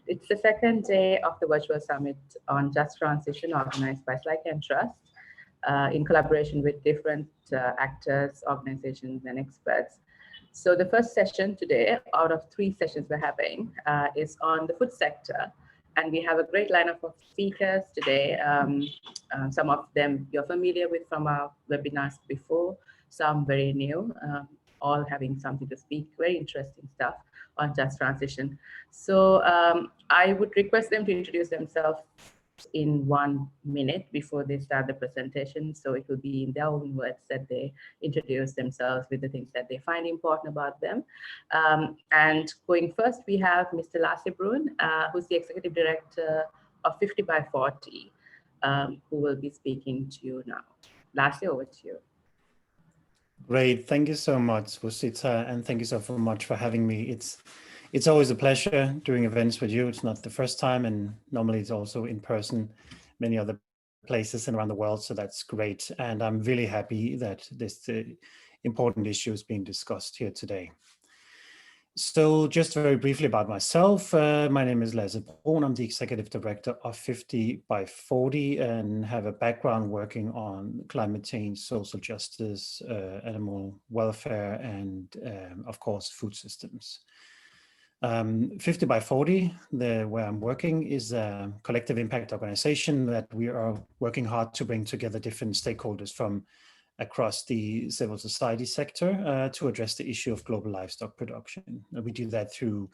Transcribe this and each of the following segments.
It's the second day of the virtual summit on just transition organized by Like and Trust in collaboration with different actors, organizations, and experts. So the first session today, out of 3 sessions we're having, is on the food sector. And we have a great lineup of speakers today. Some of them you're familiar with from our webinars before, some very new, all having something to speak, very interesting stuff on just transition. So I would request them to introduce themselves in 1 minute before they start the presentation. So it will be in their own words that they introduce themselves with the things that they find important about them. And going first, we have Mr. Lasse Brun, who's the Executive Director of 50 by 40, who will be speaking to you now. Lasse, over to you. Great. Thank you so much, Rosita, and thank you so much for having me. It's always a pleasure doing events with you. It's not the first time, and normally it's also in person, many other places and around the world, so that's great. And I'm really happy that this important issue is being discussed here today. So just very briefly about myself, my name is Lasse Brun. I'm the Executive Director of 50 by 40 and have a background working on climate change, social justice, animal welfare, and of course, food systems. 50 by 40, where I'm working, is a collective impact organization that we are working hard to bring together different stakeholders from across the civil society sector to address the issue of global livestock production. We do that through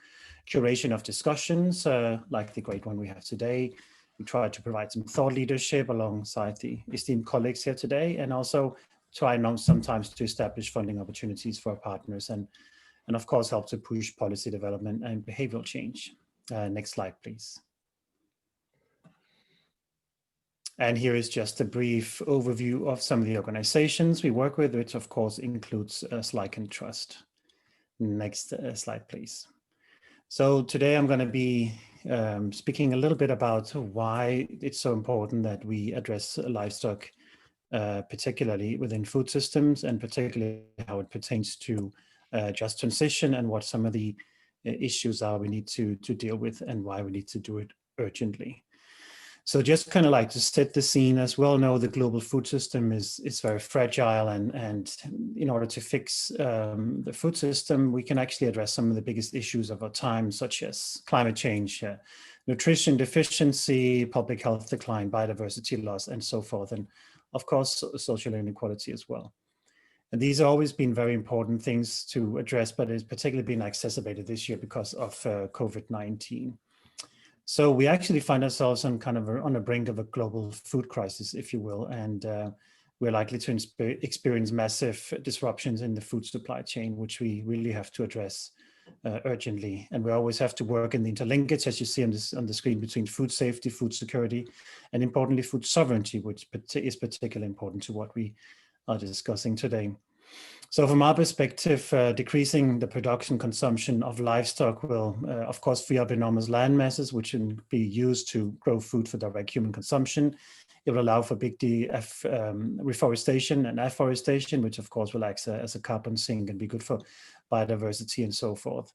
curation of discussions like the great one we have today. We try to provide some thought leadership alongside the esteemed colleagues here today, and also try sometimes to establish funding opportunities for our partners and of course help to push policy development and behavioral change. Next slide, please. And here is just a brief overview of some of the organizations we work with, which of course includes Like and Trust. Next slide, please. So today I'm going to be speaking a little bit about why it's so important that we address livestock, particularly within food systems, and particularly how it pertains to just transition and what some of the issues are we need to deal with and why we need to do it urgently. So just kind of like to set the scene, as well know, the global food system is very fragile, and in order to fix the food system, we can actually address some of the biggest issues of our time, such as climate change, nutrition deficiency, public health decline, biodiversity loss, and so forth, and of course, social inequality as well. And these have always been very important things to address, but it's particularly been exacerbated this year because of COVID-19. So we actually find ourselves on on the brink of a global food crisis, if you will, and we're likely to experience massive disruptions in the food supply chain, which we really have to address urgently. And we always have to work in the interlinkage, as you see on the screen, between food safety, food security, and importantly, food sovereignty, which is particularly important to what we are discussing today. So from our perspective, decreasing the production consumption of livestock will, of course, free up enormous land masses, which can be used to grow food for direct human consumption. It will allow for big reforestation and afforestation, which of course will act as a carbon sink and be good for biodiversity and so forth.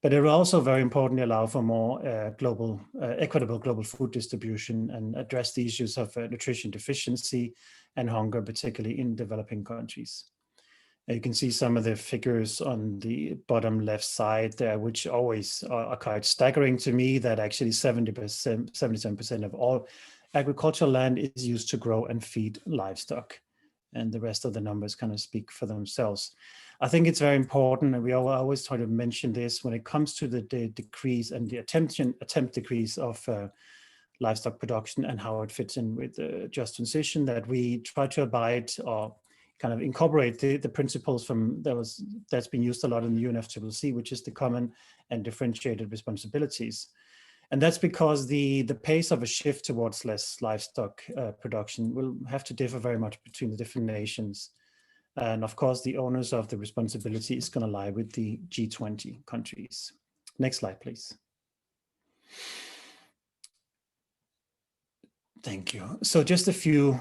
But it will also very importantly allow for more equitable global food distribution and address the issues of nutrition deficiency and hunger, particularly in developing countries. You can see some of the figures on the bottom left side there, which always are quite staggering to me, that actually 77% of all agricultural land is used to grow and feed livestock. And the rest of the numbers kind of speak for themselves. I think it's very important, and we always try to mention this when it comes to the decrease and the attempt decrease of livestock production and how it fits in with the just transition, that we try to abide or kind of incorporate the principles from that's been used a lot in the UNFCCC, which is the common and differentiated responsibilities. And that's because the pace of a shift towards less livestock production will have to differ very much between the different nations. And of course, the owners of the responsibility is going to lie with the G20 countries. Next slide, please. Thank you. So just a few,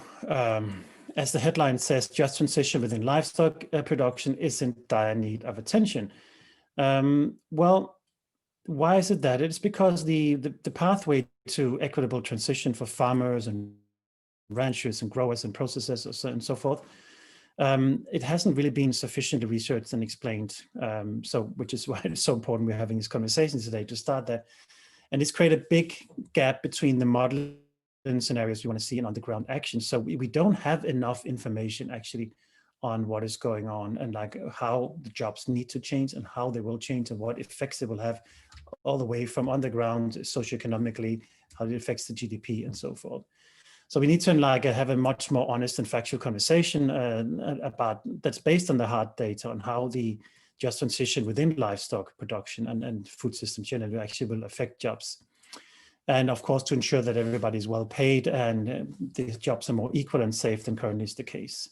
as the headline says, just transition within livestock production is in dire need of attention. Well, why is it that? It's because the pathway to equitable transition for farmers and ranchers and growers and processors and so forth, it hasn't really been sufficiently researched and explained. Which is why it's so important we're having this conversation today to start that. And it's created a big gap between the modeling scenarios we want to see in on-the-ground action. So we don't have enough information actually on what is going on and like how the jobs need to change and how they will change and what effects it will have all the way from underground socioeconomically, how it affects the GDP and so forth. So we need to like have a much more honest and factual conversation about that's based on the hard data on how the just transition within livestock production and food systems generally actually will affect jobs. And of course, to ensure that everybody is well paid and the jobs are more equal and safe than currently is the case.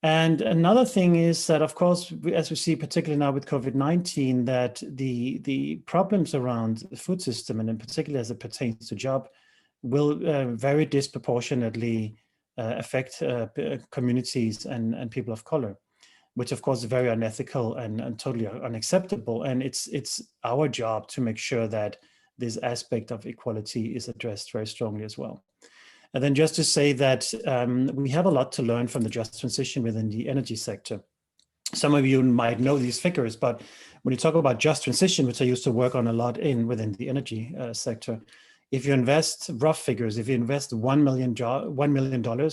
And another thing is that, of course, as we see, particularly now with COVID-19, that the problems around the food system, and in particular as it pertains to job, will very disproportionately affect communities and people of color, which of course is very unethical and totally unacceptable. And it's our job to make sure that this aspect of equality is addressed very strongly as well. And then just to say that we have a lot to learn from the just transition within the energy sector. Some of you might know these figures, but when you talk about just transition, which I used to work on a lot within the energy sector, if you invest, rough figures, if you invest $1 million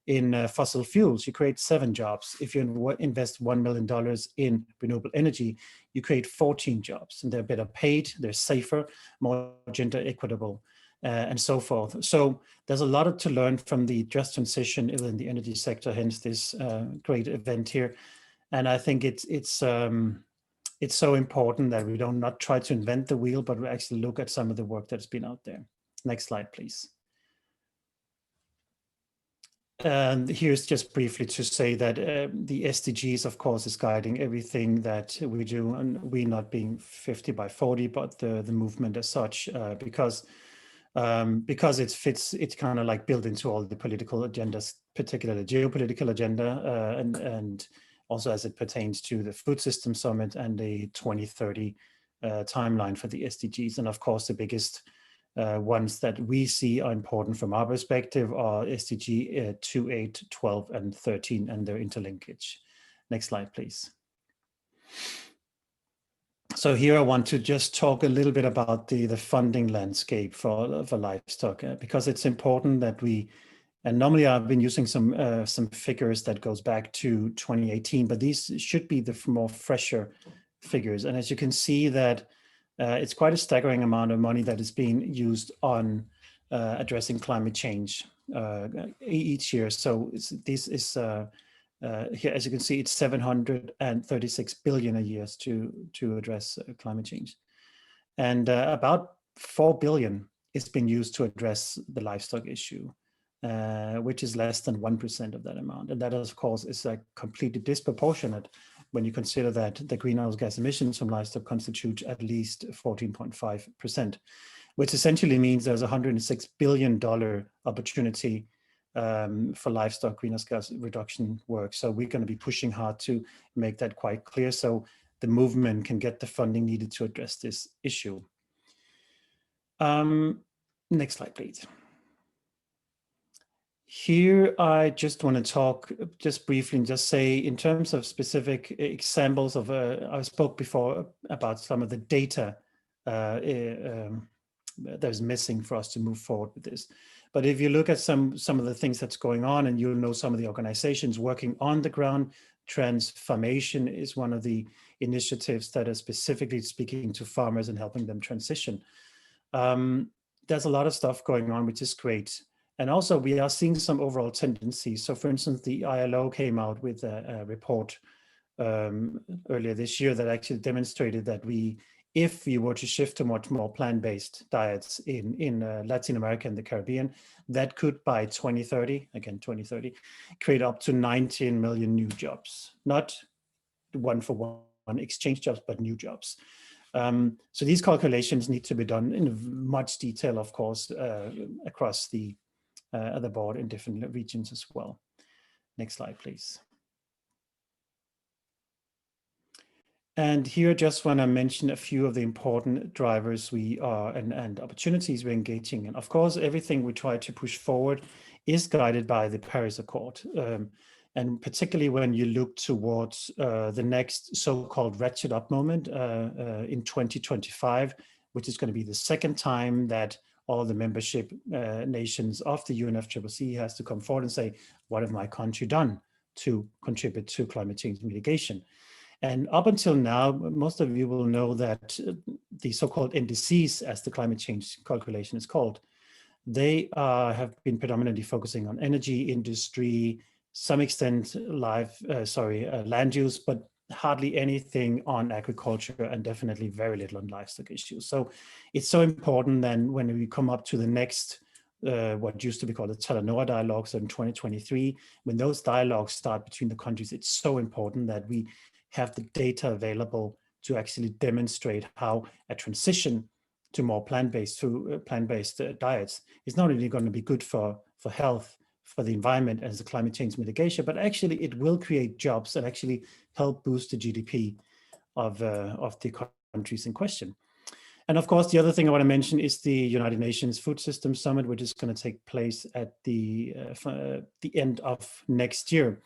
in fossil fuels, you create 7 jobs. If you invest $1 million in renewable energy, you create 14 jobs, and they're better paid, they're safer, more gender equitable, and so forth. So there's a lot to learn from the just transition in the energy sector, hence this great event here. And I think it's so important that we don't not try to invent the wheel, but we actually look at some of the work that's been out there. Next slide, please. And here's just briefly to say that the SDGs, of course, is guiding everything that we do, and we not being 50 by 40, but the movement as such, because it's kind of like built into all the political agendas, particularly the geopolitical agenda, and also as it pertains to the Food System Summit and the 2030 timeline for the SDGs. And of course, the biggest ones that we see are important from our perspective are SDG 2, 8, 12, and 13 and their interlinkage. Next slide, please. So here I want to just talk a little bit about the funding landscape for livestock, because it's important that we, and normally I've been using some figures that goes back to 2018, but these should be the more fresher figures. And as you can see that it's quite a staggering amount of money that is being used on addressing climate change each year. So this is here, as you can see, it's 736 billion a year to address climate change, and about 4 billion is being used to address the livestock issue, which is less than 1% of that amount. And that, of course, is completely disproportionate when you consider that the greenhouse gas emissions from livestock constitute at least 14.5%, which essentially means there's a $106 billion opportunity for livestock greenhouse gas reduction work. So we're going to be pushing hard to make that quite clear so the movement can get the funding needed to address this issue. Next slide, please. Here, I just want to talk just briefly and just say in terms of specific examples of, I spoke before about some of the data that's missing for us to move forward with this. But if you look at some of the things that's going on, and you'll know some of the organizations working on the ground, Transformation is one of the initiatives that are specifically speaking to farmers and helping them transition. There's a lot of stuff going on, which is great. And also we are seeing some overall tendencies. So for instance, the ILO came out with a report earlier this year that actually demonstrated that if we were to shift to much more plant-based diets in Latin America and the Caribbean, that could by 2030, again 2030, create up to 19 million new jobs, not one-for-one exchange jobs, but new jobs. So these calculations need to be done in much detail, of course, across the board in different regions as well. Next slide, please. And here I just want to mention a few of the important drivers we are and opportunities we're engaging in. Of course, everything we try to push forward is guided by the Paris Accord. And particularly when you look towards the next so-called ratchet up moment in 2025, which is going to be the second time that all the membership nations of the UNFCCC has to come forward and say, what have my country done to contribute to climate change mitigation? And up until now, most of you will know that the so-called Ndcs, as the climate change calculation is called, they have been predominantly focusing on energy, industry, some extent land use, but hardly anything on agriculture and definitely very little on livestock issues. So it's so important then when we come up to the next what used to be called the Talanoa dialogues in 2023, when those dialogues start between the countries, it's so important that we have the data available to actually demonstrate how a transition to more plant-based diets is not only going to be good for health, for the environment as the climate change mitigation, but actually it will create jobs and actually help boost the GDP of the countries in question. And of course, the other thing I want to mention is the United Nations Food Systems Summit, which is going to take place at the end of next year.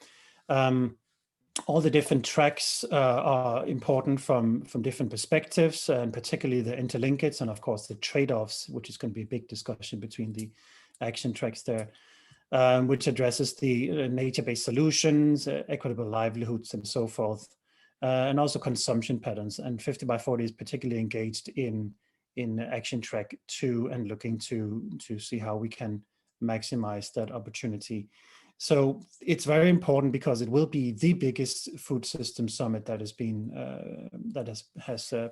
All the different tracks are important from different perspectives, and particularly the interlinkage and of course the trade-offs, which is going to be a big discussion between the action tracks there, which addresses the nature-based solutions, equitable livelihoods and so forth, and also consumption patterns. And 50 by 40 is particularly engaged in action track 2 and looking to see how we can maximize that opportunity. So it's very important because it will be the biggest food system summit that has been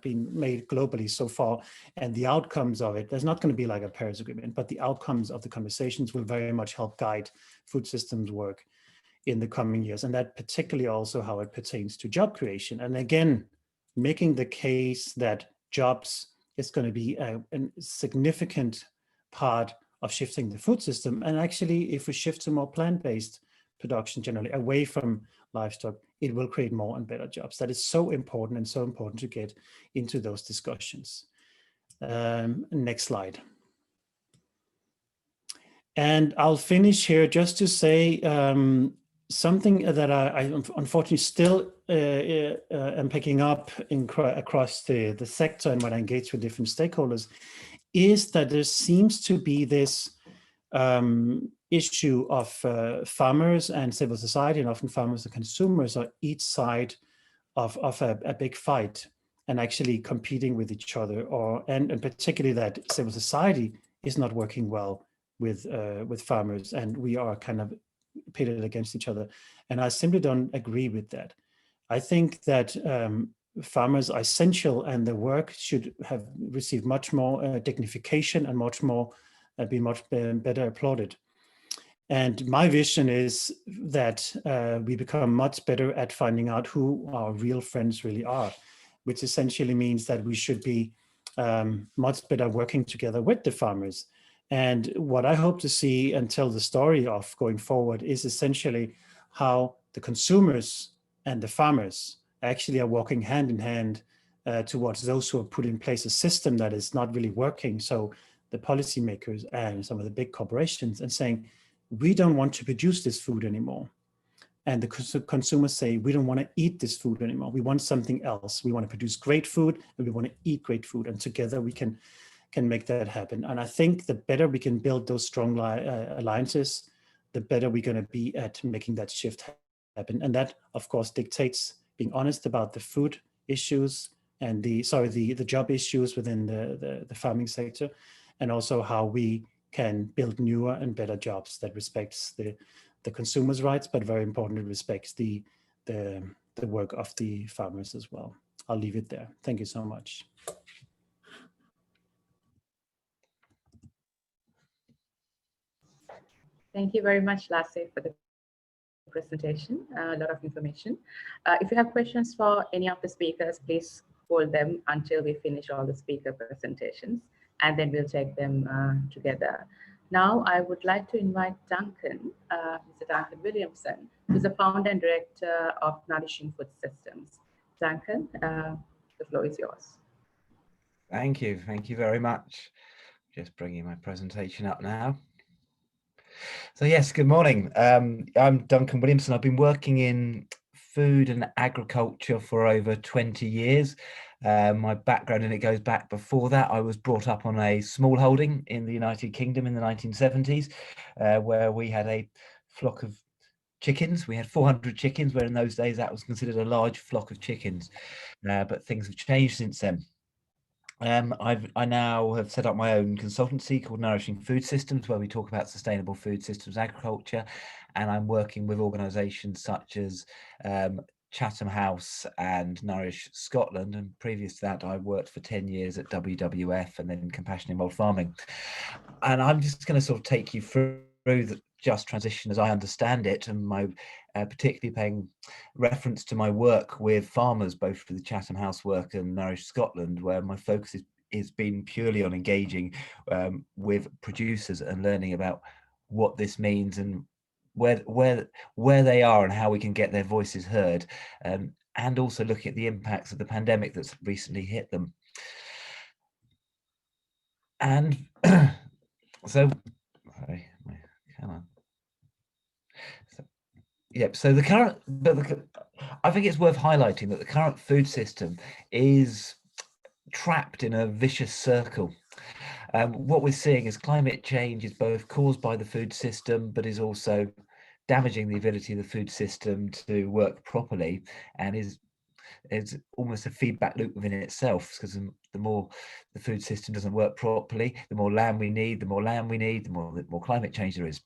been made globally so far, and the outcomes of it, there's not going to be like a Paris Agreement, but the outcomes of the conversations will very much help guide food systems work in the coming years, and that particularly also how it pertains to job creation. And again, making the case that jobs is going to be a significant part of shifting the food system. And actually, if we shift to more plant-based production generally, away from livestock, it will create more and better jobs. That is so important and so important to get into those discussions. Next slide. And I'll finish here just to say something that I unfortunately still am picking up across the sector and when I engage with different stakeholders, is that there seems to be this issue of farmers and civil society, and often farmers and consumers are each side of a big fight and actually competing with each other, and particularly that civil society is not working well with farmers, and we are kind of pitted against each other. And I simply don't agree with that. I think that farmers are essential, and their work should have received much more dignification and much more be much better applauded. And my vision is that we become much better at finding out who our real friends really are, which essentially means that we should be much better working together with the farmers. And what I hope to see and tell the story of going forward is essentially how the consumers and the farmers actually are walking hand in hand towards those who have put in place a system that is not really working. So the policymakers and some of the big corporations, and saying, we don't want to produce this food anymore. And the consumers say, we don't want to eat this food anymore. We want something else. We want to produce great food and we want to eat great food. And together we can make that happen. And I think the better we can build those strong alliances, the better we're going to be at making that shift happen. And that, of course, dictates being honest about the food issues and the job issues within the farming sector, and also how we can build newer and better jobs that respects the consumers' rights, but very importantly respects the work of the farmers as well. I'll leave it there. Thank you so much. Thank you very much, Lasse, for the presentation. A lot of information. If you have questions for any of the speakers, please hold them until we finish all the speaker presentations, and then we'll take them together. Now, I would like to invite Duncan, Mr. Duncan Williamson, who's the founder and director of Nourishing Food Systems. Duncan, the floor is yours. Thank you very much. Just bringing my presentation up now. So yes, good morning. I'm Duncan Williamson. I've been working in food and agriculture for over 20 years. My background in it goes back before that. I was brought up on a small holding in the United Kingdom in the 1970s, where we had a flock of chickens. We had 400 chickens, where in those days that was considered a large flock of chickens. But things have changed since then. I now have set up my own consultancy called Nourishing Food Systems, where we talk about sustainable food systems agriculture, and I'm working with organisations such as Chatham House and Nourish Scotland, and previous to that I worked for 10 years at WWF and then Compassion Involved Farming. And I'm just going to sort of take you through the just transition as I understand it, and my particularly paying reference to my work with farmers, both for the Chatham House work and Nourish Scotland, where my focus is been purely on engaging with producers and learning about what this means and where they are and how we can get their voices heard, and also looking at the impacts of the pandemic that's recently hit them. And so, sorry, come on. Yep. So the current, I think it's worth highlighting that the current food system is trapped in a vicious circle. What we're seeing is climate change is both caused by the food system, but is also damaging the ability of the food system to work properly, and is almost a feedback loop within itself, because the more the food system doesn't work properly, the more land we need, the more climate change there is.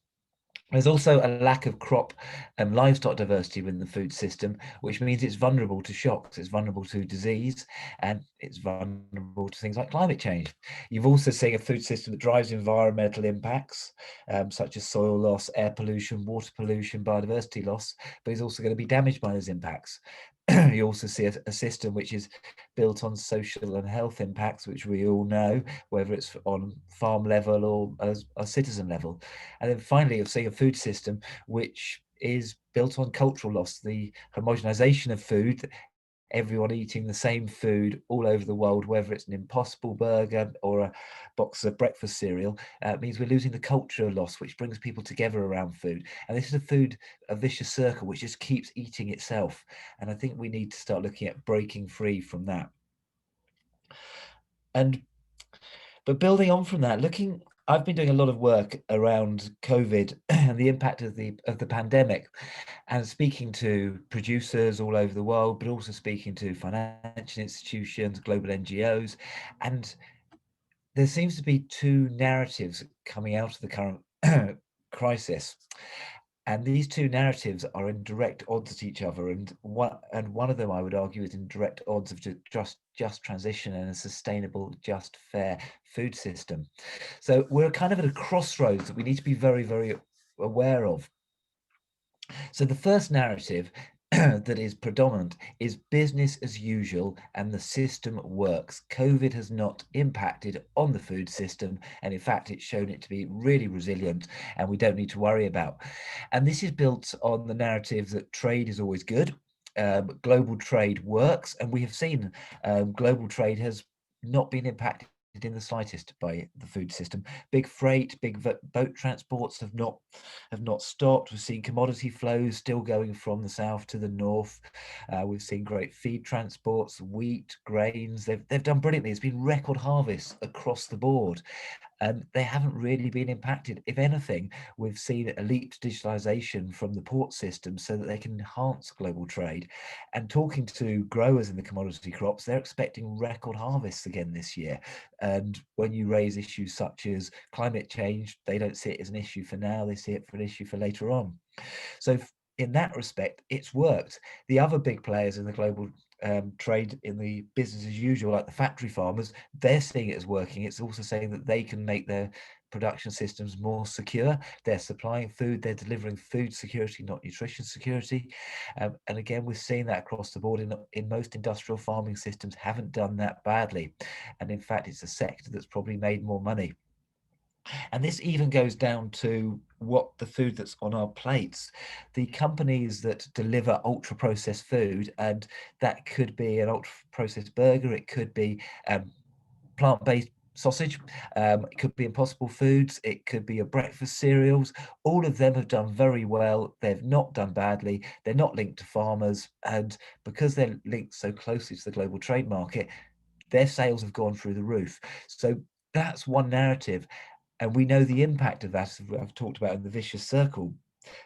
There's also a lack of crop and livestock diversity within the food system, which means it's vulnerable to shocks, it's vulnerable to disease, and it's vulnerable to things like climate change. You've also seen a food system that drives environmental impacts, such as soil loss, air pollution, water pollution, biodiversity loss, but is also going to be damaged by those impacts. You also see a system which is built on social and health impacts, which we all know, whether it's on farm level or as a citizen level. And then finally, you'll see a food system which is built on cultural loss, the homogenization of food, everyone eating the same food all over the world, whether it's an Impossible burger or a box of breakfast cereal, means we're losing the culture loss, which brings people together around food. And this is a vicious circle which just keeps eating itself. And I think we need to start looking at breaking free from that. But building on from that, I've been doing a lot of work around COVID and the impact of the pandemic, and speaking to producers all over the world, but also speaking to financial institutions, global NGOs, and there seems to be two narratives coming out of the current crisis. And these two narratives are in direct odds at each other, and one of them, I would argue, is in direct odds of just transition and a sustainable, just, fair food system. So we're kind of at a crossroads that we need to be very, very aware of. So the first narrative that is predominant is business as usual and the system works. COVID has not impacted on the food system, and in fact it's shown it to be really resilient and we don't need to worry about. And this is built on the narrative that trade is always good, global trade works, and we have seen global trade has not been impacted in the slightest by the food system. Big freight, big boat transports have not stopped. We've seen commodity flows still going from the south to the north. We've seen great feed transports, wheat, grains. They've done brilliantly. It's been record harvests across the board. And they haven't really been impacted. If anything, we've seen a leap to digitalization from the port system so that they can enhance global trade. And talking to growers in the commodity crops, they're expecting record harvests again this year. And when you raise issues such as climate change, they don't see it as an issue for now, they see it for an issue for later on. So in that respect, it's worked. The other big players in the global trade in the business as usual, like the factory farmers, they're seeing it as working. It's also saying that they can make their production systems more secure. They're supplying food, they're delivering food security, not nutrition security. And again, we're seeing that across the board in most industrial farming systems haven't done that badly. And in fact, it's a sector that's probably made more money. And this even goes down to what the food that's on our plates. The companies that deliver ultra processed food, and that could be an ultra processed burger, it could be plant-based sausage, it could be Impossible Foods, it could be your breakfast cereals. All of them have done very well. They've not done badly. They're not linked to farmers, and because they're linked so closely to the global trade market, their sales have gone through the roof. So that's one narrative, and we know the impact of that, as I've talked about in the vicious circle.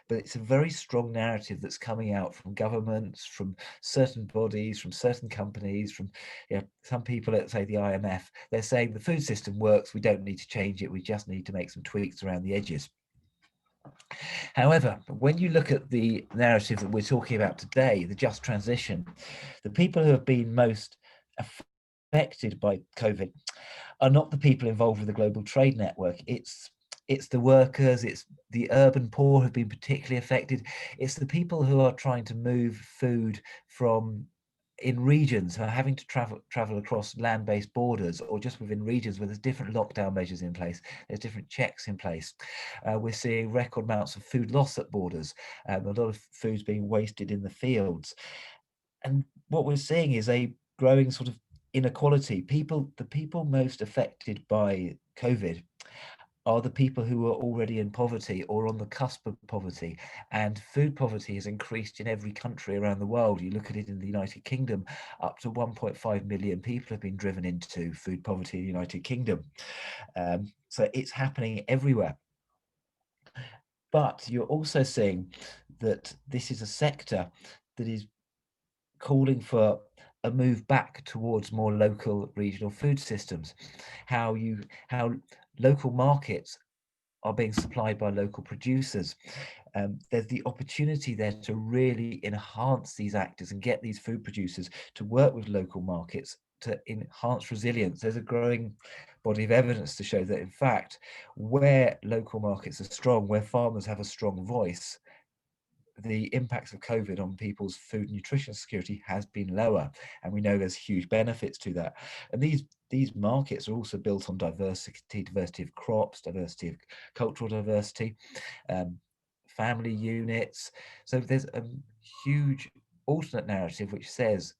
But it's a very strong narrative that's coming out from governments, from certain bodies, from certain companies, from some people at, say, the IMF. They're saying the food system works, we don't need to change it, we just need to make some tweaks around the edges. However, when you look at the narrative that we're talking about today, the just transition, the people who have been most affected by COVID are not the people involved with the global trade network. It's the workers, it's the urban poor who've been particularly affected. It's the people who are trying to move food from in regions, who are having to travel across land-based borders, or just within regions where there's different lockdown measures in place, there's different checks in place. We're seeing record amounts of food loss at borders, a lot of food's being wasted in the fields. And what we're seeing is a growing sort of inequality. The people most affected by COVID are the people who are already in poverty or on the cusp of poverty. And food poverty has increased in every country around the world. You look at it in the United Kingdom, up to 1.5 million people have been driven into food poverty in the United Kingdom. So it's happening everywhere. But you're also seeing that this is a sector that is calling for a move back towards more local regional food systems, how local markets are being supplied by local producers. There's the opportunity there to really enhance these actors and get these food producers to work with local markets to enhance resilience. There's a growing body of evidence to show that, in fact, where local markets are strong, where farmers have a strong voice, the impacts of COVID on people's food and nutrition security has been lower, and we know there's huge benefits to that. And these markets are also built on diversity of crops, diversity of cultural diversity, family units. So there's a huge alternate narrative which says,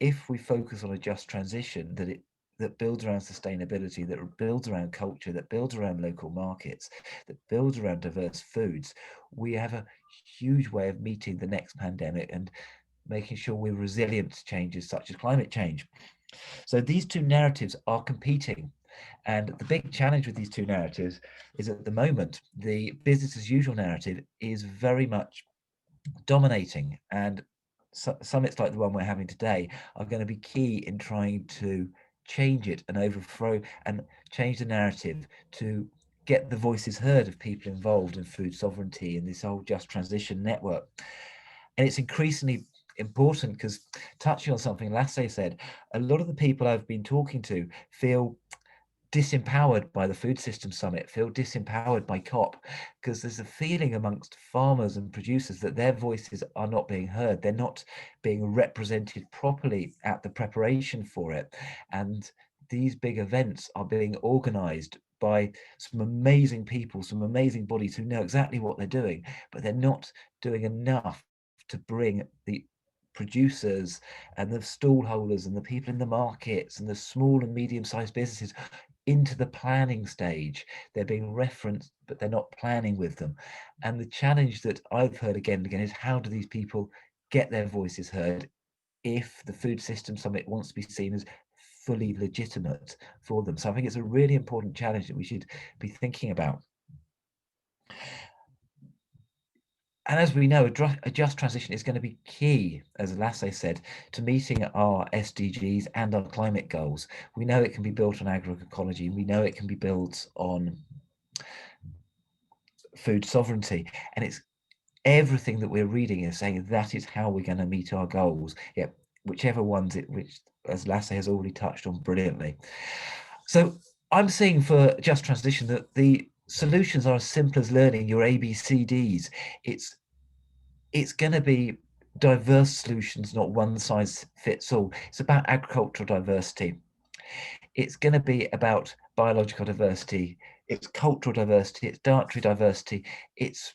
if we focus on a just transition, that builds around sustainability, that builds around culture, that builds around local markets, that builds around diverse foods, we have a huge way of meeting the next pandemic and making sure we're resilient to changes such as climate change. So these two narratives are competing. And the big challenge with these two narratives is, at the moment, the business as usual narrative is very much dominating, and summits like the one we're having today are going to be key in trying to change it and overthrow and change the narrative to get the voices heard of people involved in food sovereignty and this whole just transition network. And it's increasingly important because, touching on something Lasse said, a lot of the people I've been talking to feel disempowered by the Food System Summit, feel disempowered by COP, because there's a feeling amongst farmers and producers that their voices are not being heard. They're not being represented properly at the preparation for it. And these big events are being organized by some amazing people, some amazing bodies who know exactly what they're doing, but they're not doing enough to bring the producers and the stall holders and the people in the markets and the small and medium-sized businesses into the planning stage. They're being referenced, but they're not planning with them. And the challenge that I've heard again and again is, how do these people get their voices heard if the Food System Summit wants to be seen as fully legitimate for them? So I think it's a really important challenge that we should be thinking about. And as we know, a just transition is going to be key, as Lasse said, to meeting our SDGs and our climate goals. We know it can be built on agroecology. We know it can be built on food sovereignty. And it's everything that we're reading is saying that is how we're going to meet our goals. Yeah, whichever ones which, as Lasse has already touched on brilliantly. So I'm seeing for just transition that the solutions are as simple as learning your ABCDs. It's going to be diverse solutions, not one size fits all. It's about agricultural diversity. It's going to be about biological diversity, it's cultural diversity, it's dietary diversity, it's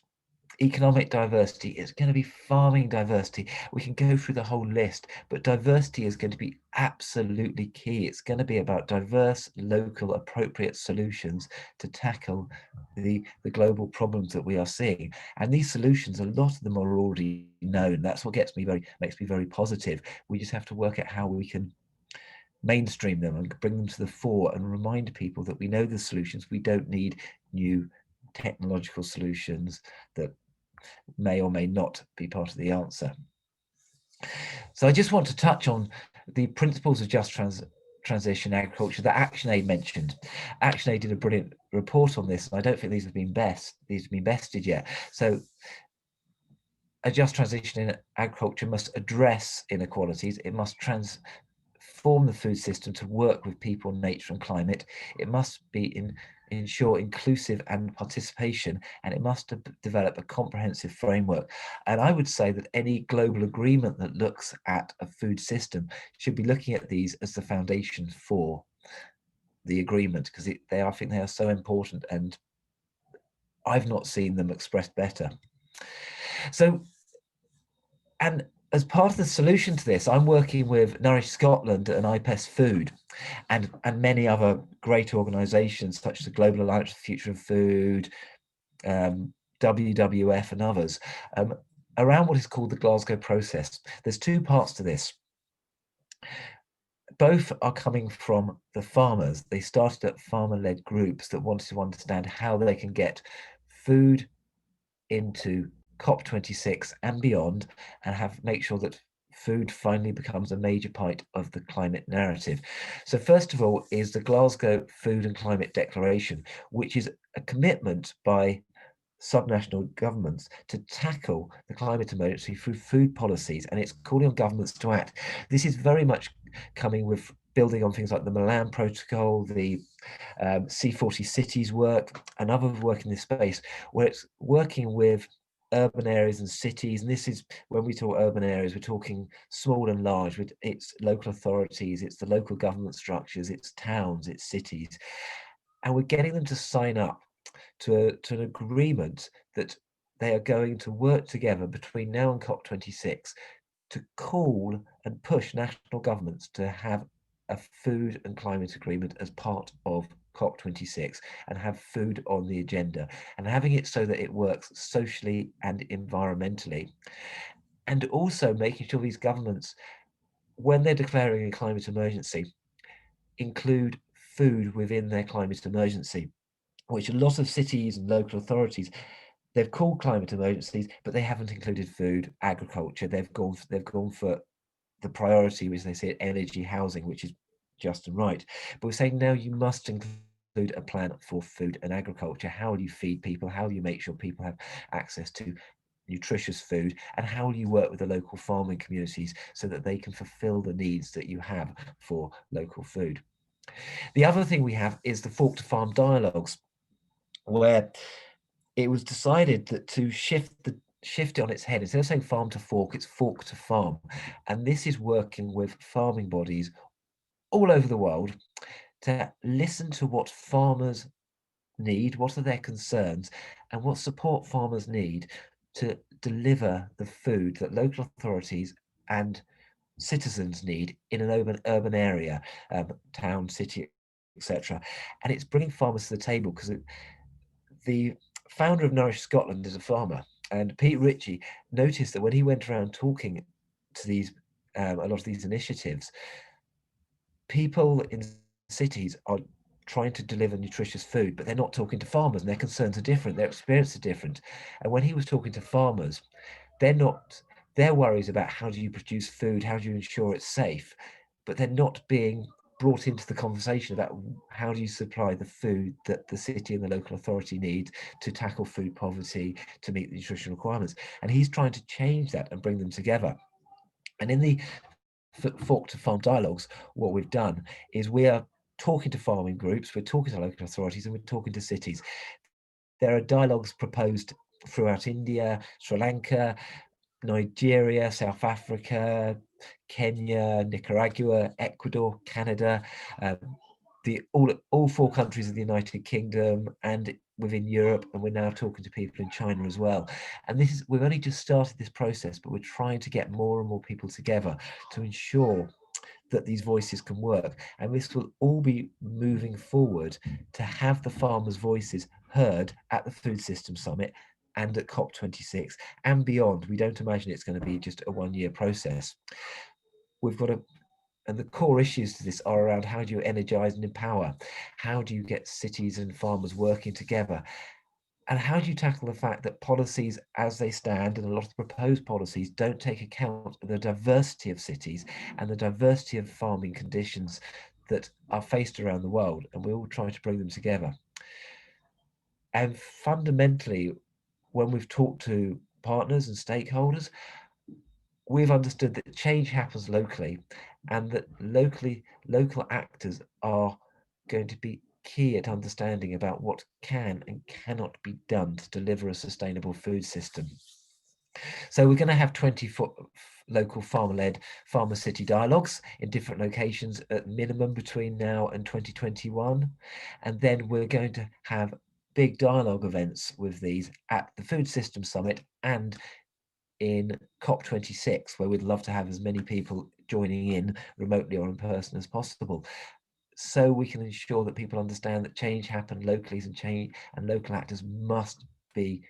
economic diversity, it's going to be farming diversity. We can go through the whole list, but diversity is going to be absolutely key. It's going to be about diverse, local, appropriate solutions to tackle the global problems that we are seeing. And these solutions, a lot of them are already known. That's what makes me very positive. We just have to work out how we can mainstream them and bring them to the fore and remind people that we know the solutions. We don't need new technological solutions that may or may not be part of the answer. So I just want to touch on the principles of just transition agriculture that ActionAid mentioned. ActionAid did a brilliant report on this, and I don't think these have been bested yet. So a just transition in agriculture must address inequalities. It must transform the food system to work with people, nature and climate. It must ensure inclusive and participation, and it must develop a comprehensive framework. And I would say that any global agreement that looks at a food system should be looking at these as the foundation for the agreement, because I think they are so important, and I've not seen them expressed better. So, and as part of the solution to this, I'm working with Nourish Scotland and IPES Food and many other great organisations such as the Global Alliance for the Future of Food, WWF and others, around what is called the Glasgow process. There's two parts to this. Both are coming from the farmers. They started at farmer-led groups that wanted to understand how they can get food into COP26 and beyond, and make sure that food finally becomes a major part of the climate narrative. So first of all is the Glasgow Food and Climate Declaration, which is a commitment by subnational governments to tackle the climate emergency through food policies, and it's calling on governments to act. This is very much coming with building on things like the Milan Protocol, the C40 cities work, and other work in this space, where it's working with urban areas and cities. And this is, when we talk urban areas, we're talking small and large, with its local authorities, it's the local government structures, it's towns, it's cities. And we're getting them to sign up to an agreement that they are going to work together between now and COP26 to call and push national governments to have a food and climate agreement as part of COP26 and have food on the agenda, and having it so that it works socially and environmentally. And also making sure these governments, when they're declaring a climate emergency, include food within their climate emergency, which a lot of cities and local authorities, they've called climate emergencies, but they haven't included food, agriculture. They've gone for the priority, which they say energy, housing, which is just and right. But we're saying now you must include a plan for food and agriculture. How do you feed people? How do you make sure people have access to nutritious food? And how do you work with the local farming communities so that they can fulfill the needs that you have for local food? The other thing we have is the Fork to Farm dialogues, where it was decided that to shift it on its head, instead of saying farm to fork, it's fork to farm. And this is working with farming bodies all over the world to listen to what farmers need, what are their concerns, and what support farmers need to deliver the food that local authorities and citizens need in an urban area, town, city, etc. And it's bringing farmers to the table, because the founder of Nourish Scotland is a farmer, and Pete Ritchie noticed that when he went around talking to these a lot of these initiatives, people in cities are trying to deliver nutritious food, but they're not talking to farmers, and their concerns are different, their experiences are different. And when he was talking to farmers, their worries about how do you produce food, how do you ensure it's safe, but they're not being brought into the conversation about how do you supply the food that the city and the local authority need to tackle food poverty, to meet the nutritional requirements. And he's trying to change that and bring them together. And in the Fork to Farm dialogues, what we've done is we are talking to farming groups, we're talking to local authorities, and we're talking to cities. There are dialogues proposed throughout India, Sri Lanka, Nigeria, South Africa, Kenya, Nicaragua, Ecuador, Canada, all 4 countries of the United Kingdom, and within Europe, and we're now talking to people in China as well. And we've only just started this process, but we're trying to get more and more people together to ensure that these voices can work. And this will all be moving forward to have the farmers' voices heard at the Food System Summit and at COP26 and beyond. We don't imagine it's going to be just a one-year process. And the core issues to this are around how do you energize and empower? How do you get cities and farmers working together? And how do you tackle the fact that policies as they stand, and a lot of proposed policies, don't take account of the diversity of cities and the diversity of farming conditions that are faced around the world, and we're all trying to bring them together. And fundamentally, when we've talked to partners and stakeholders, we've understood that change happens locally, and that local actors are going to be key at understanding about what can and cannot be done to deliver a sustainable food system. So we're going to have 24 local farmer-led farmer city dialogues in different locations at minimum between now and 2021. And then we're going to have big dialogue events with these at the Food System Summit and in COP26, where we'd love to have as many people joining in remotely or in person as possible, so we can ensure that people understand that change happens locally, and local actors must be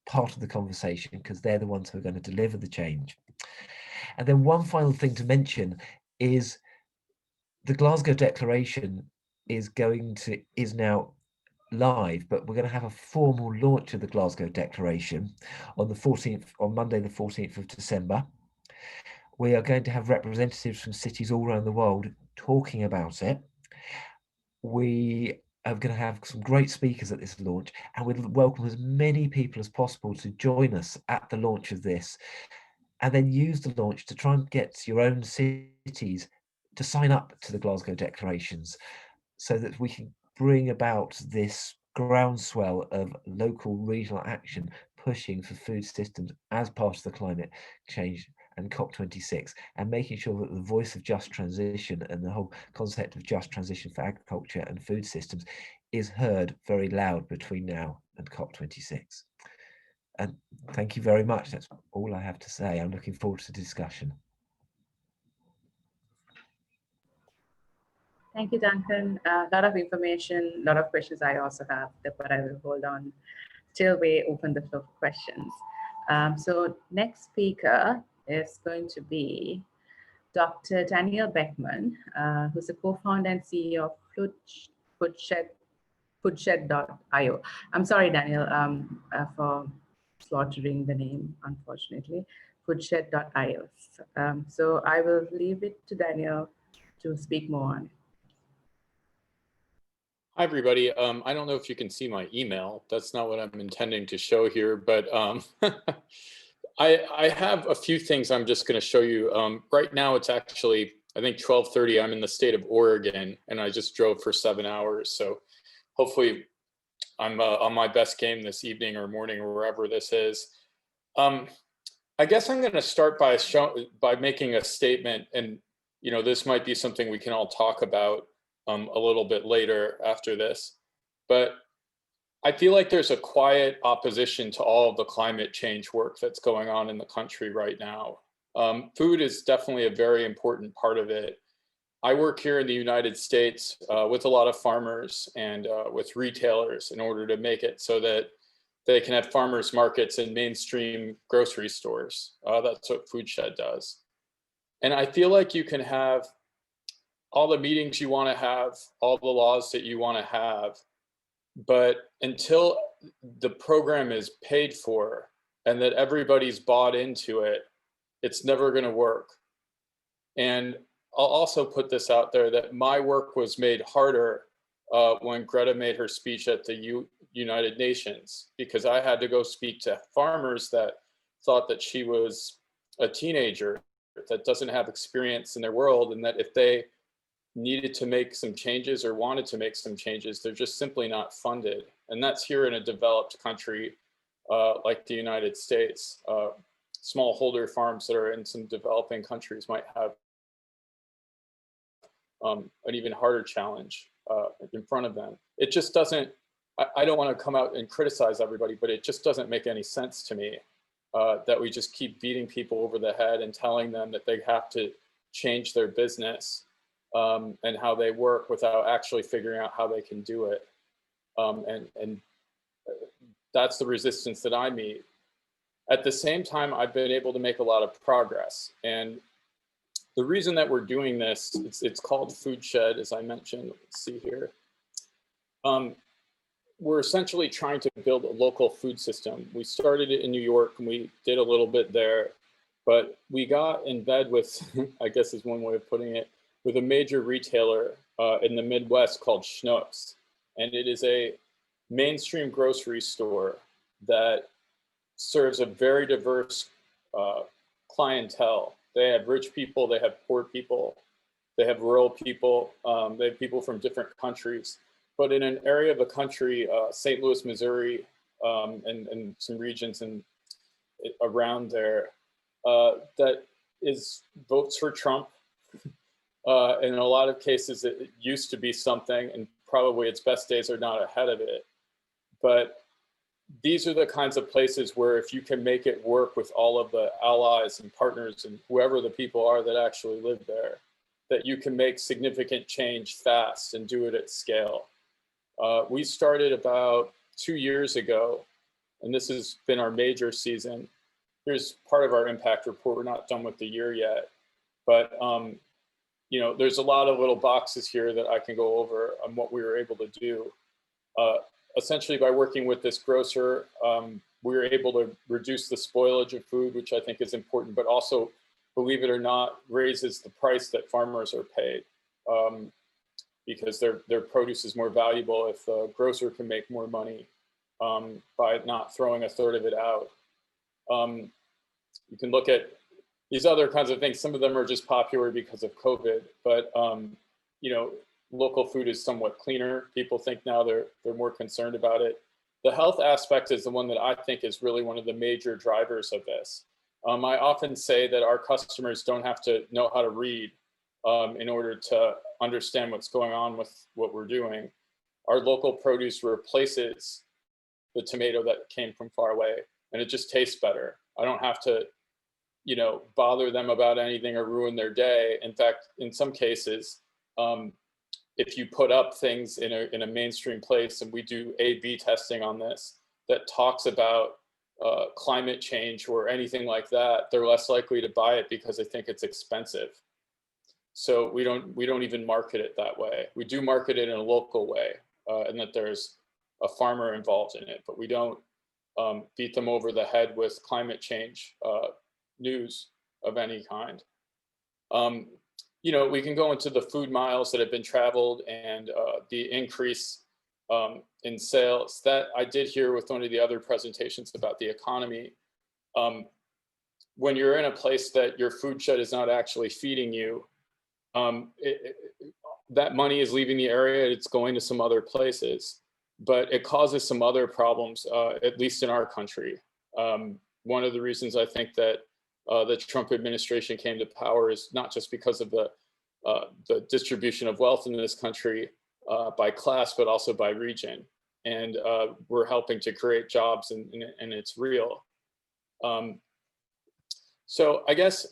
part of the conversation because they're the ones who are going to deliver the change. And then one final thing to mention is the Glasgow Declaration is now live, but we're going to have a formal launch of the Glasgow Declaration on Monday the 14th of December. We are going to have representatives from cities all around the world talking about it. We are going to have some great speakers at this launch, and we'll welcome as many people as possible to join us at the launch of this, and then use the launch to try and get your own cities to sign up to the Glasgow Declarations so that we can bring about this groundswell of local regional action pushing for food systems as part of the climate change and COP26, and making sure that the voice of just transition and the whole concept of just transition for agriculture and food systems is heard very loud between now and COP26. And thank you very much. That's all I have to say. I'm looking forward to the discussion. Thank you, Duncan. A lot of information, a lot of questions I also have, but I will hold on till we open the floor for questions. So next speaker is going to be Dr. Danielle Beckmann, who's the co-founder and CEO of Foodshed.io. I'm sorry, Danielle, for slaughtering the name, unfortunately. Foodshed.io. So I will leave it to Danielle to speak more on it. Hi, everybody. I don't know if you can see my email. That's not what I'm intending to show here, but I have a few things I'm just going to show you. Right now, it's actually, I think, 12:30. I'm in the state of Oregon, and I just drove for 7 hours. So hopefully I'm on my best game this evening or morning or wherever this is. I guess I'm going to start by making a statement, and this might be something we can all talk about a little bit later after this, but I feel like there's a quiet opposition to all of the climate change work that's going on in the country right now. Food is definitely a very important part of it. I work here in the United States with a lot of farmers and with retailers in order to make it so that they can have farmers markets in mainstream grocery stores. That's what Foodshed does. And I feel like you can have all the meetings you want to have, all the laws that you want to have, but until the program is paid for and that everybody's bought into it, it's never going to work. And I'll also put this out there that my work was made harder when Greta made her speech at the United Nations, because I had to go speak to farmers that thought that she was a teenager that doesn't have experience in their world, and that if they needed to make some changes or wanted to make some changes, they're just simply not funded. And that's here in a developed country like the United States. smallholder farms that are in some developing countries might have an even harder challenge in front of them. It just doesn't, I don't want to come out and criticize everybody, but it just doesn't make any sense to me that we just keep beating people over the head and telling them that they have to change their business and how they work without actually figuring out how they can do it. And that's the resistance that I meet. At the same time, I've been able to make a lot of progress. And the reason that we're doing this, it's called Food Shed, as I mentioned. Let's see here. We're essentially trying to build a local food system. We started it in New York and we did a little bit there, but we got in bed with, I guess is one way of putting it, with a major retailer in the Midwest called Schnucks. And it is a mainstream grocery store that serves a very diverse clientele. They have rich people, they have poor people, they have rural people, they have people from different countries. But in an area of the country, St. Louis, Missouri, and some regions around there, that votes for Trump. In a lot of cases, it used to be something, and probably its best days are not ahead of it. But these are the kinds of places where if you can make it work with all of the allies and partners and whoever the people are that actually live there, that you can make significant change fast and do it at scale. We started about 2 years ago, and this has been our major season. Here's part of our impact report. We're not done with the year yet, but you know, there's a lot of little boxes here that I can go over on what we were able to do. Essentially, by working with this grocer, we were able to reduce the spoilage of food, which I think is important, but also, believe it or not, raises the price that farmers are paid because their produce is more valuable if the grocer can make more money by not throwing a third of it out. You can look at these other kinds of things. Some of them are just popular because of COVID, but you know, local food is somewhat cleaner. People think now they're more concerned about it. The health aspect is the one that I think is really one of the major drivers of this. I often say that our customers don't have to know how to read in order to understand what's going on with what we're doing. Our local produce replaces the tomato that came from far away, and it just tastes better. I don't have to, you know, bother them about anything or ruin their day. In fact, in some cases, if you put up things in a mainstream place, and we do A/B testing on this, that talks about climate change or anything like that, they're less likely to buy it because they think it's expensive. So we don't even market it that way. We do market it in a local way, and that there's a farmer involved in it, but we don't beat them over the head with climate change news of any kind. You know, we can go into the food miles that have been traveled and the increase in sales that I did hear with one of the other presentations about the economy. When you're in a place that your food shed is not actually feeding you, that money is leaving the area, it's going to some other places, but it causes some other problems, at least in our country. One of the reasons I think that the Trump administration came to power is not just because of the distribution of wealth in this country by class, but also by region. And we're helping to create jobs, and it's real. So I guess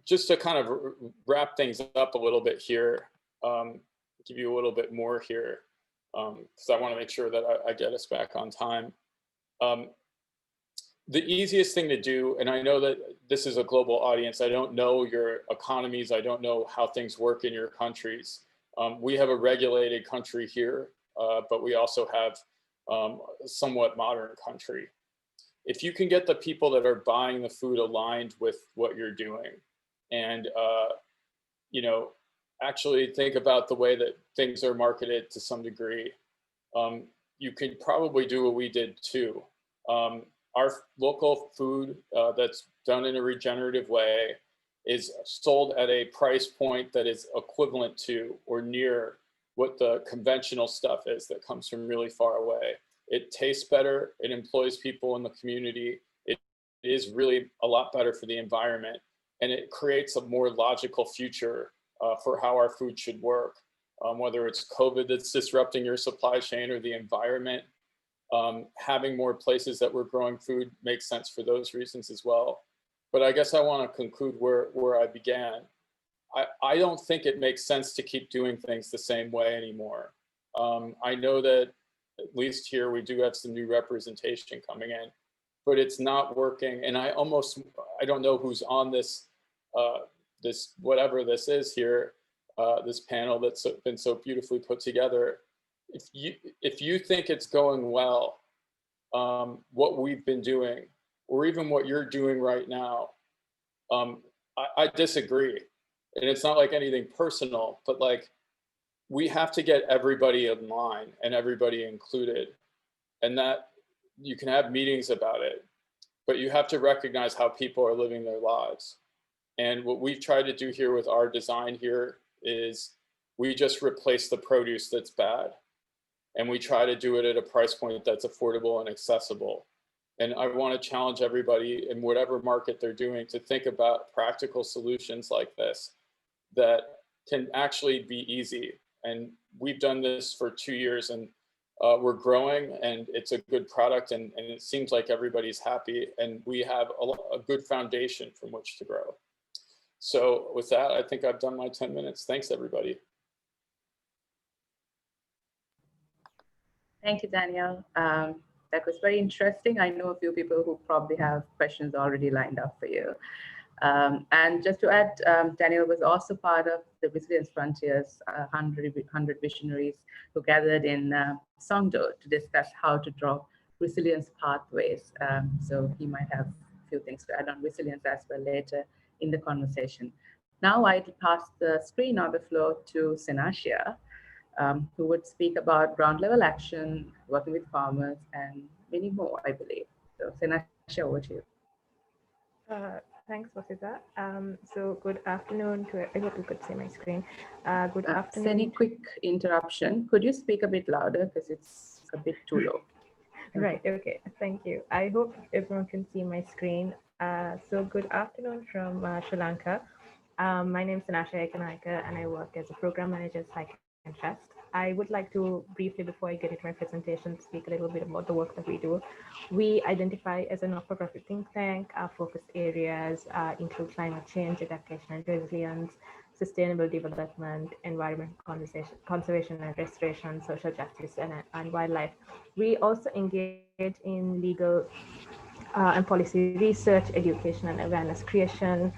just to kind of wrap things up a little bit here, give you a little bit more here, because I want to make sure that I get us back on time. The easiest thing to do, and I know that this is a global audience, I don't know your economies, I don't know how things work in your countries. We have a regulated country here, but we also have a somewhat modern country. If you can get the people that are buying the food aligned with what you're doing, and you know, actually think about the way that things are marketed to some degree, you could probably do what we did too. Our local food that's done in a regenerative way is sold at a price point that is equivalent to or near what the conventional stuff is that comes from really far away. It tastes better, it employs people in the community, it is really a lot better for the environment, and it creates a more logical future for how our food should work, whether it's COVID that's disrupting your supply chain or the environment. Having more places that we're growing food makes sense for those reasons as well. But I guess I want to conclude where I began. I don't think it makes sense to keep doing things the same way anymore. I know that at least here we do have some new representation coming in, but it's not working. And I don't know who's on this, whatever this is here, this panel that's been so beautifully put together. If you think it's going well, what we've been doing, or even what you're doing right now, I disagree. And it's not like anything personal, but like, we have to get everybody in line and everybody included. And that you can have meetings about it, but you have to recognize how people are living their lives. And what we've tried to do here with our design here is we just replace the produce that's bad. And we try to do it at a price point that's affordable and accessible. And I want to challenge everybody in whatever market they're doing to think about practical solutions like this that can actually be easy. And we've done this for 2 years, and we're growing, and it's a good product, and it seems like everybody's happy, and we have a good foundation from which to grow. So with that, I think I've done my 10 minutes. Thanks, everybody. Thank you, Danielle. That was very interesting. I know a few people who probably have questions already lined up for you. And just to add, Danielle was also part of the Resilience Frontiers 100 visionaries who gathered in Songdo to discuss how to draw resilience pathways. So he might have a few things to add on resilience as well later in the conversation. Now I'd pass the screen or the floor to Senashia, who would speak about ground level action, working with farmers, and many more, I believe. So Senashia, over to you. Thanks, Vasita. So good afternoon to, I hope you could see my screen. Good afternoon. Any quick interruption? Could you speak a bit louder because it's a bit too low? Right, okay, thank you. I hope everyone can see my screen. So good afternoon from Sri Lanka. My name is Sanasha Ekanaika, and I work as a program manager at Psych and Trust. I would like to briefly, before I get into my presentation, speak a little bit about the work that we do. We identify as a not-for-profit think tank. Our focus areas include climate change, adaptation and resilience, sustainable development, environment conservation and restoration, social justice, and wildlife. We also engage in legal and policy research, education and awareness creation,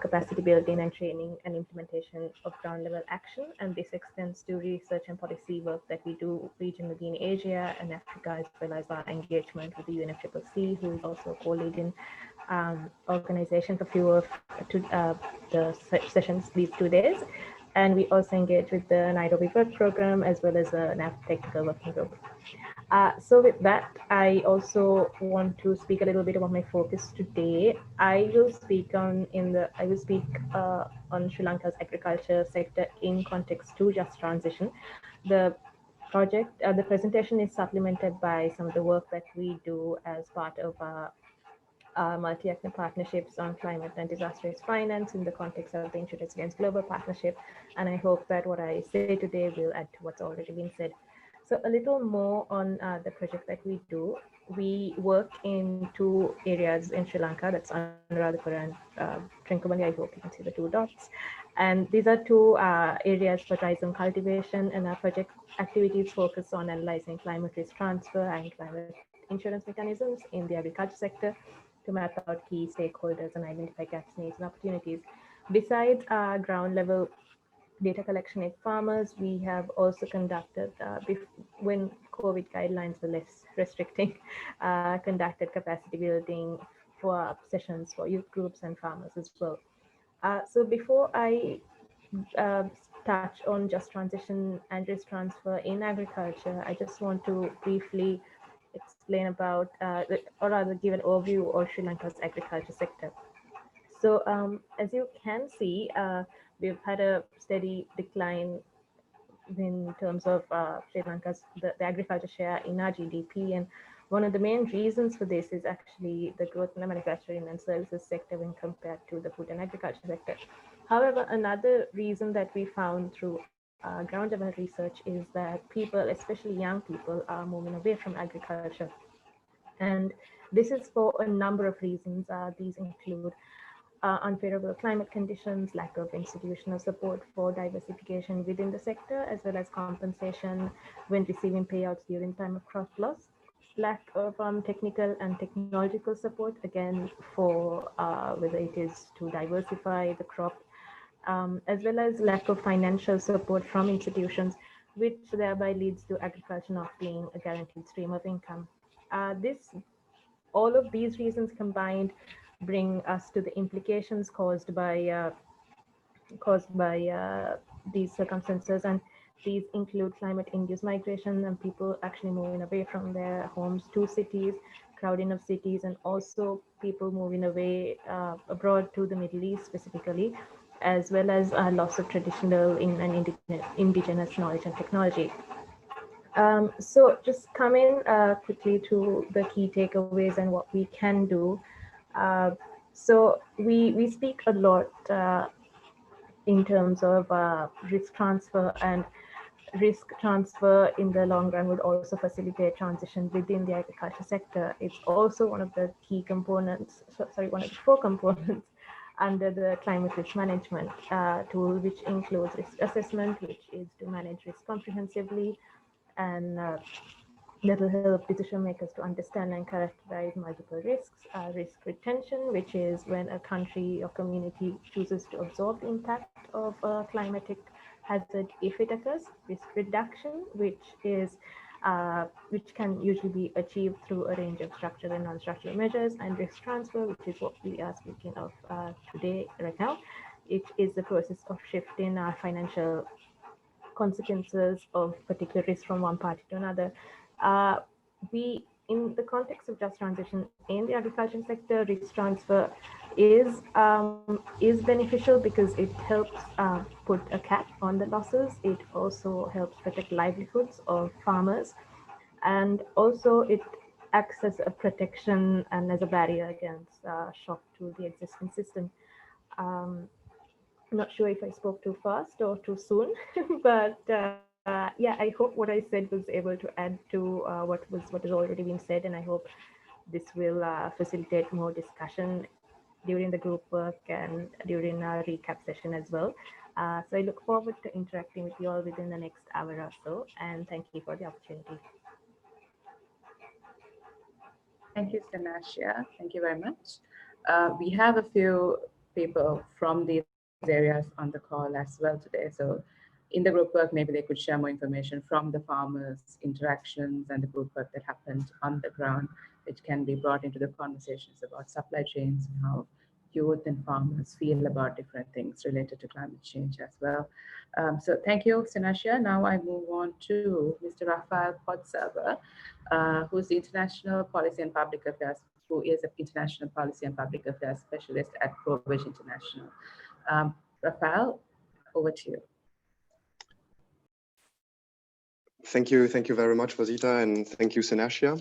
capacity building and training and implementation of ground level action. And this extends to research and policy work that we do regionally in Asia and Africa, as well as our engagement with the UNFCCC, who is also co-leading organization for few of the sessions these 2 days. And we also engage with the Nairobi Work Program, as well as the NAP Technical Working Group. So with that, I also want to speak a little bit about my focus today. I will speak on Sri Lanka's agriculture sector in context to just transition. The project, the presentation is supplemented by some of the work that we do as part of multi-ethnic partnerships on climate and disaster risk finance in the context of the Insurance Against Global Partnership. And I hope that what I say today will add to what's already been said. So a little more on the project that we do. We work in 2 areas in Sri Lanka, that's Anuradhapura and Trincomalee. I hope you can see the 2 dots. And these are 2 areas for rhizome cultivation, and our project activities focus on analyzing climate risk transfer and climate insurance mechanisms in the agriculture sector to map out key stakeholders and identify gaps, needs, and opportunities. Besides ground level data collection with farmers, we have also conducted, when COVID guidelines were less restricting, conducted capacity building for sessions for youth groups and farmers as well. So before I touch on just transition and risk transfer in agriculture, I just want to briefly explain about, or rather give an overview of Sri Lanka's agriculture sector. So as you can see, we've had a steady decline in terms of Sri Lanka's the agriculture share in our GDP, and one of the main reasons for this is actually the growth in the manufacturing and services sector when compared to the food and agriculture sector. However, another reason that we found through ground level research is that people, especially young people, are moving away from agriculture. And this is for a number of reasons. These include unfavorable climate conditions, lack of institutional support for diversification within the sector, as well as compensation when receiving payouts during time of crop loss, lack of technical and technological support, again, for whether it is to diversify the crop, as well as lack of financial support from institutions, which thereby leads to agriculture not being a guaranteed stream of income. All of these reasons combined bring us to the implications caused by these circumstances, and these include climate-induced migration and people actually moving away from their homes to cities, crowding of cities, and also people moving away abroad to the Middle East specifically, as well as loss of traditional and indigenous knowledge and technology. So just coming quickly to the key takeaways and what we can do. So we speak a lot in terms of risk transfer, and risk transfer in the long run would also facilitate transition within the agriculture sector. It's also one of the key components, one of the 4 components under the climate risk management tool, which includes risk assessment, which is to manage risk comprehensively, and that will help decision makers to understand and characterize multiple risks. Risk retention, which is when a country or community chooses to absorb the impact of a climatic hazard if it occurs. Risk reduction, which can usually be achieved through a range of structural and non-structural measures. And risk transfer, which is what we are speaking of today, right now. It is the process of shifting our financial consequences of particular risk from one party to another. In the context of just transition in the agriculture sector, risk transfer is beneficial because it helps put a cap on the losses. It also helps protect livelihoods of farmers, and also it acts as a protection and as a barrier against shock to the existing system. I'm not sure if I spoke too fast or too soon, but yeah, I hope what I said was able to add to what has already been said, and I hope this will facilitate more discussion during the group work and during our recap session as well. So I look forward to interacting with you all within the next hour or so, and thank you for the opportunity. Thank you, Sanashia. Thank you very much. We have a few people from these areas on the call as well today. So in the group work, maybe they could share more information from the farmers' interactions and the group work that happened on the ground, which can be brought into the conversations about supply chains and how youth and farmers feel about different things related to climate change as well. So thank you, Sanashia. Now I move on to Mr. Rafael Potselver, who's the International Policy and Public Affairs, who is an International Policy and Public Affairs Specialist at ProVision International. Rafael, over to you. Thank you very much, Vasita, and thank you, Sanashia.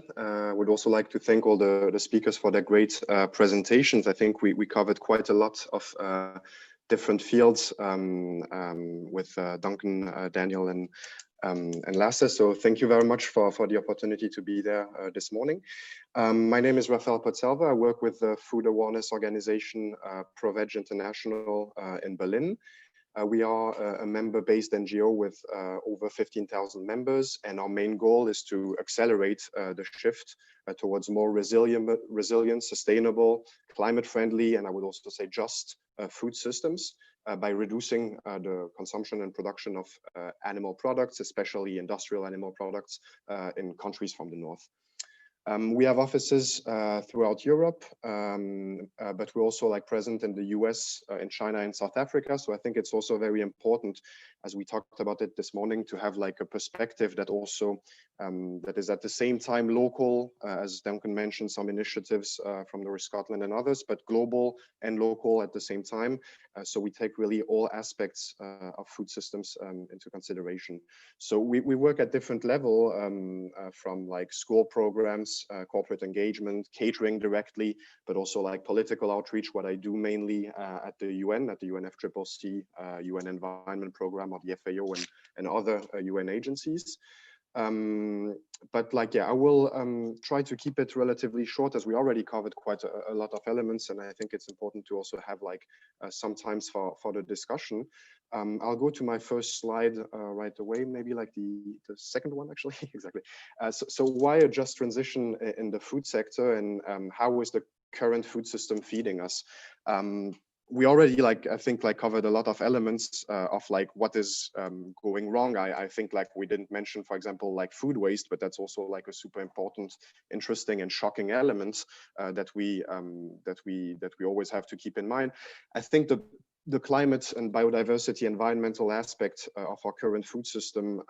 Would also like to thank all the speakers for their great presentations. I think we covered quite a lot of different fields with Duncan, Daniel, and Lasse. So thank you very much for the opportunity to be there this morning. My name is Rafael Potselver. I work with the food awareness organization ProVeg International in Berlin. We are a member-based NGO with over 15,000 members, and our main goal is to accelerate the shift towards more resilient, sustainable, climate-friendly, and I would also say just food systems by reducing the consumption and production of animal products, especially industrial animal products in countries from the north. We have offices throughout Europe, but we're also present in the US, in China, and South Africa. So I think it's also very important, as we talked about it this morning, to have a perspective that also that is at the same time local, as Duncan mentioned, some initiatives from Nourish Scotland and others, but global and local at the same time. So we take really all aspects of food systems into consideration. So we work at different level from school programs events, corporate engagement, catering directly, but also like political outreach, what I do mainly at the UN, at the UNFCCC, UN Environment Program, or the FAO, and other UN agencies. But like, yeah, I will try to keep it relatively short, as we already covered quite a lot of elements, and I think it's important to also have like some times for the discussion. I'll go to my first slide right away, maybe like the second one, actually. Exactly. So why a just transition in the food sector, and how is the current food system feeding us? We already, like, I think, like, covered a lot of elements of like what is going wrong. I think like we didn't mention, for example, like food waste, but that's also like a super important, interesting, and shocking element that we always have to keep in mind. I think the climate and biodiversity environmental aspect of our current food system,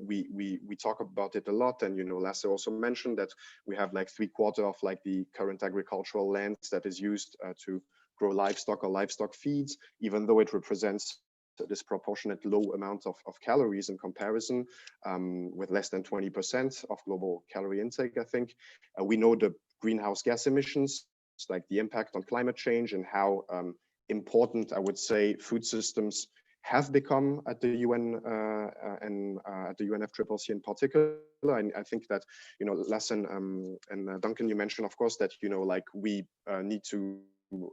we talk about it a lot, and Lasse also mentioned that we have like 3/4 of like the current agricultural land that is used to grow livestock or livestock feeds, even though it represents a disproportionate low amount of calories in comparison, with less than 20% of global calorie intake, I think. We know the greenhouse gas emissions, like the impact on climate change, and how important, I would say, food systems have become at the UN and at the UNFCCC in particular. And I think that, Lasse and Duncan, you mentioned, of course, that, like we need to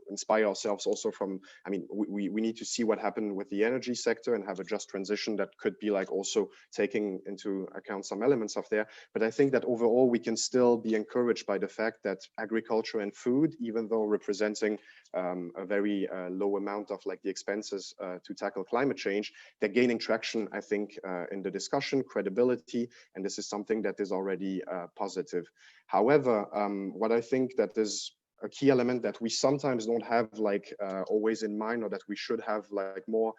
inspire ourselves also from, I mean, we need to see what happened with the energy sector and have a just transition that could be like also taking into account some elements of there. But I think that overall we can still be encouraged by the fact that agriculture and food, even though representing a very low amount of like the expenses to tackle climate change, they're gaining traction, I think, in the discussion, credibility, and this is something that is already positive. However, what I think that is a key element that we sometimes don't have like always in mind, or that we should have like more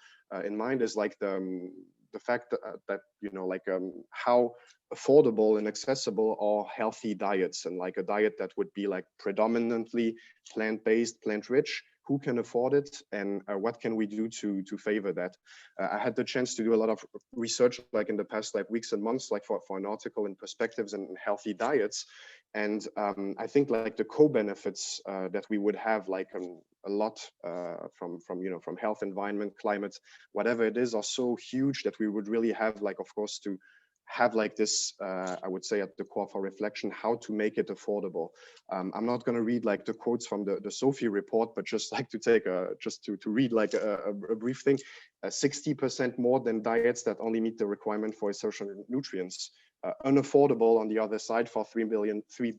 in mind, is like the fact that like how affordable and accessible are healthy diets, and like a diet that would be like predominantly plant-based, plant-rich. Who can afford it, and what can we do to favor that? I had the chance to do a lot of research like in the past like weeks and months, like for an article in Perspectives and Healthy Diets, and I think like the co-benefits that we would have like a lot from health, environment, climate, whatever it is, are so huge that we would really have like, of course, to have like this, I would say, at the core for reflection, how to make it affordable. I'm not going to read like the quotes from the Sophie report, but just like to take to read like a brief thing. 60% more than diets that only meet the requirement for essential nutrients. Unaffordable on the other side for 3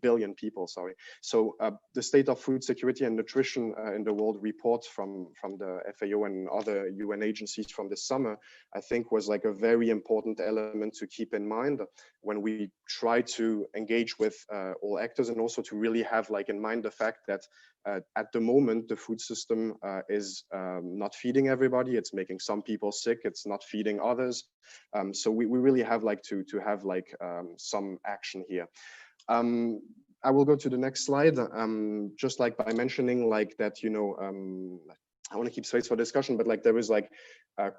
billion people, sorry. So the state of food security and nutrition in the world report from the FAO and other UN agencies from this summer, I think was like a very important element to keep in mind when we try to engage with all actors, and also to really have like in mind the fact that at the moment the food system is not feeding everybody. It's making some people sick. It's not feeding others. So we really have like to have like some action here. I will go to the next slide, just like by mentioning like that, I want to keep space for discussion, but like there is like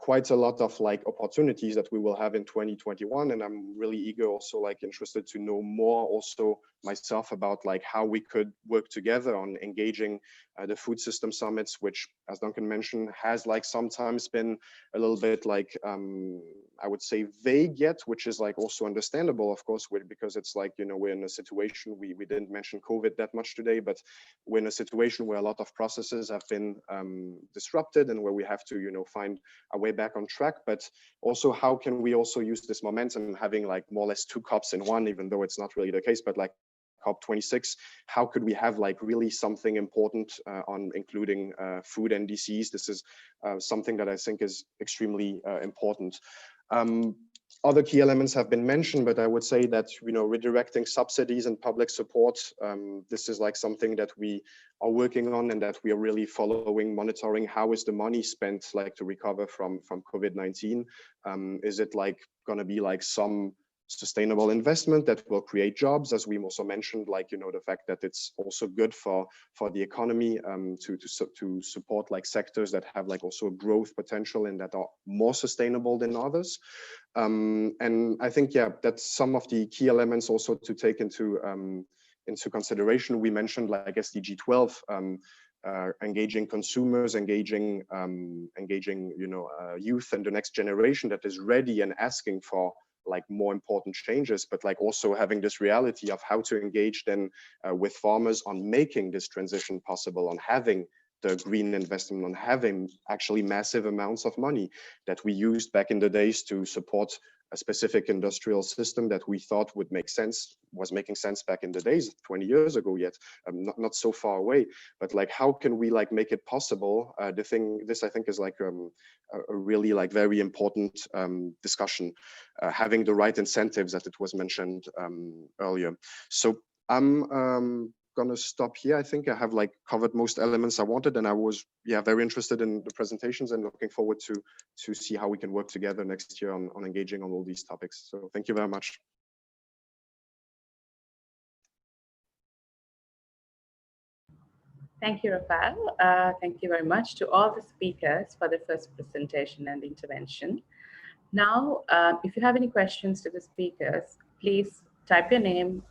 quite a lot of like opportunities that we will have in 2021, and I'm really eager, also like interested to know more also myself about like how we could work together on engaging the food system summits, which, as Duncan mentioned, has like sometimes been a little bit like I would say vague yet, which is like also understandable, of course, because it's like, we're in a situation, we didn't mention COVID that much today, but we're in a situation where a lot of processes have been disrupted, and where we have to, find our way back on track. But also, how can we also use this momentum, having like more or less 2 COPs in one, even though it's not really the case, but like COP26, how could we have like really something important on including food Ndcs? This is something that I think is extremely important. Other key elements have been mentioned, but I would say that, redirecting subsidies and public support, this is like something that we are working on, and that we are really following, monitoring. How is the money spent like to recover from COVID-19? Is it like going to be like some sustainable investment that will create jobs, as we also mentioned, like, the fact that it's also good for the economy to support like sectors that have like also growth potential and that are more sustainable than others. And I think, yeah, that's some of the key elements also to take into into consideration, we mentioned like SDG 12, engaging consumers, engaging youth and the next generation that is ready and asking for like more important changes, but like also having this reality of how to engage then with farmers on making this transition possible, on having the green investment, on having actually massive amounts of money that we used back in the days to support a specific industrial system that we thought would make sense, was making sense back in the days, 20 years ago yet, not so far away. But like, how can we like make it possible? This I think is like a really like very important discussion, having the right incentives that it was mentioned earlier. So I'm gonna stop here. I think I have like covered most elements I wanted, and I was very interested in the presentations and looking forward to see how we can work together next year on engaging on all these topics. So thank you very much. Thank you, Rafael. Thank you very much to all the speakers for the first presentation and intervention. Now, if you have any questions to the speakers, please type your name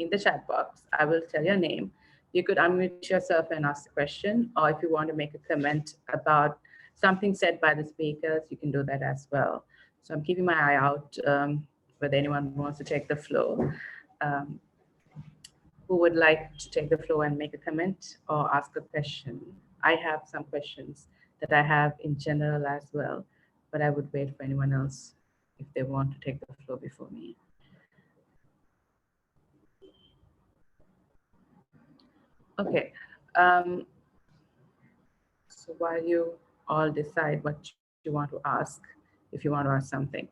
in the chat box. I will tell your name. You could unmute yourself and ask the question, or if you want to make a comment about something said by the speakers, you can do that as well. So I'm keeping my eye out whether anyone wants to take the floor. Who would like to take the floor and make a comment or ask a question? I have some questions that I have in general as well, but I would wait for anyone else if they want to take the floor before me. Okay, so while you all decide what you want to ask, if you want to ask something,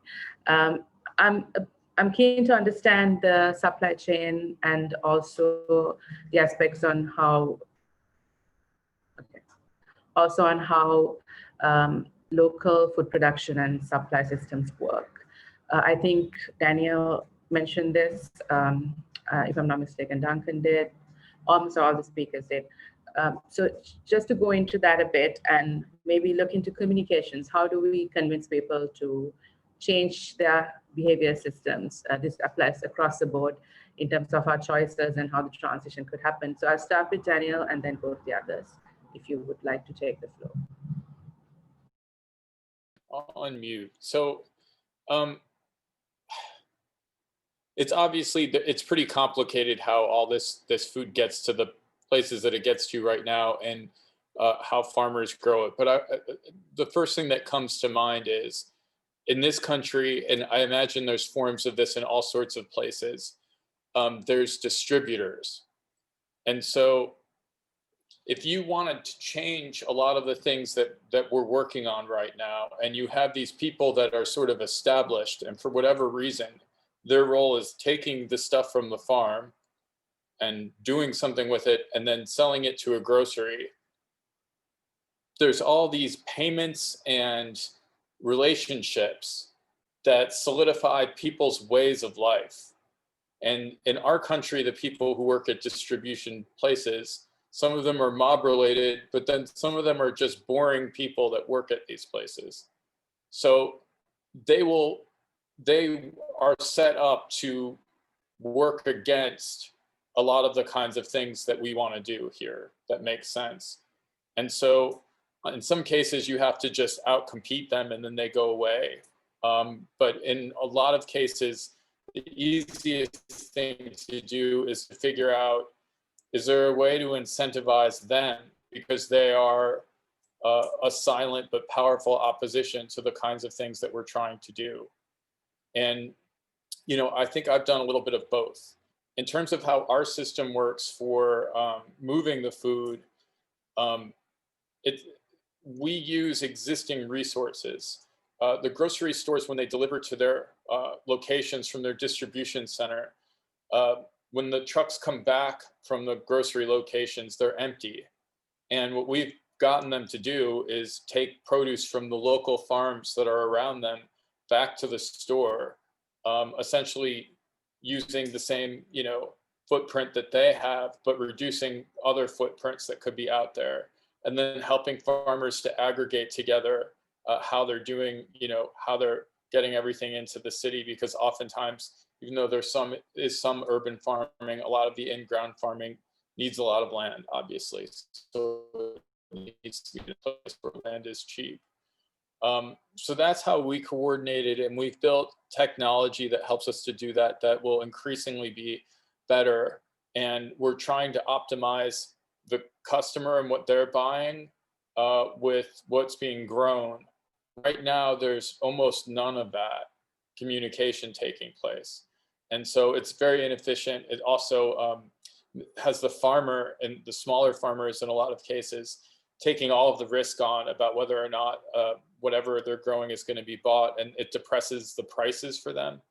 I'm keen to understand the supply chain and also the aspects on how, local food production and supply systems work. I think Danielle mentioned this, if I'm not mistaken, Duncan did, almost all the speakers did. So just to go into that a bit and maybe look into communications, how do we convince people to change their behavior systems? This applies across the board in terms of our choices and how the transition could happen. So I'll start with Danielle and then go to the others, if you would like to take the floor. On mute. So it's obviously, it's pretty complicated how all this food gets to the places that it gets to right now, and how farmers grow it. But the first thing that comes to mind is, in this country, and I imagine there's forms of this in all sorts of places, there's distributors. And so if you wanted to change a lot of the things that we're working on right now, and you have these people that are sort of established, and for whatever reason, their role is taking the stuff from the farm and doing something with it and then selling it to a grocery, there's all these payments and relationships that solidify people's ways of life. And in our country, the people who work at distribution places, some of them are mob related, but then some of them are just boring people that work at these places. So they are set up to work against a lot of the kinds of things that we want to do here that make sense. And so in some cases, you have to just outcompete them and then they go away. But in a lot of cases, the easiest thing to do is to figure out, is there a way to incentivize them, because they are a silent but powerful opposition to the kinds of things that we're trying to do. And, I think I've done a little bit of both. In terms of how our system works for moving the food, we use existing resources. The grocery stores, when they deliver to their locations from their distribution center, when the trucks come back from the grocery locations, they're empty. And what we've gotten them to do is take produce from the local farms that are around them back to the store, essentially using the same, footprint that they have, but reducing other footprints that could be out there. And then helping farmers to aggregate together how they're doing, how they're getting everything into the city, because oftentimes even though there's some urban farming, a lot of the in-ground farming needs a lot of land, obviously. So it needs to be a place where land is cheap. So that's how we coordinated, and we've built technology that helps us to do that, that will increasingly be better. And we're trying to optimize the customer and what they're buying with what's being grown. Right now, there's almost none of that communication taking place. And so it's very inefficient. It also has the farmer and the smaller farmers in a lot of cases taking all of the risk on about whether or not whatever they're growing is going to be bought, and it depresses the prices for them.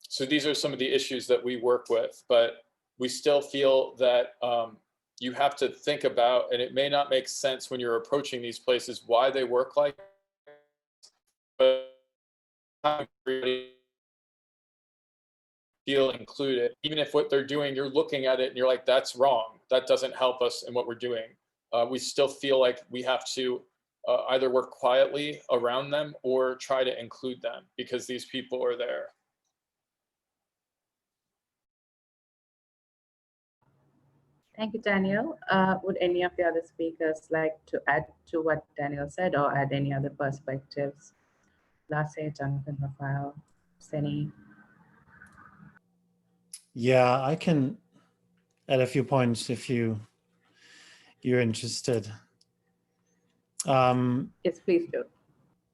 So these are some of the issues that we work with, but we still feel that you have to think about, and it may not make sense when you're approaching these places, why they work like this, but feel included. Even if what they're doing, you're looking at it and you're like, that's wrong. That doesn't help us in what we're doing. We still feel like we have to either work quietly around them or try to include them because these people are there. Thank you, Daniel. Would any of the other speakers like to add to what Daniel said or add any other perspectives? Lasse, Jonathan, Raphael, Seni. Yeah, I can add a few points if you're interested. Yes, please do.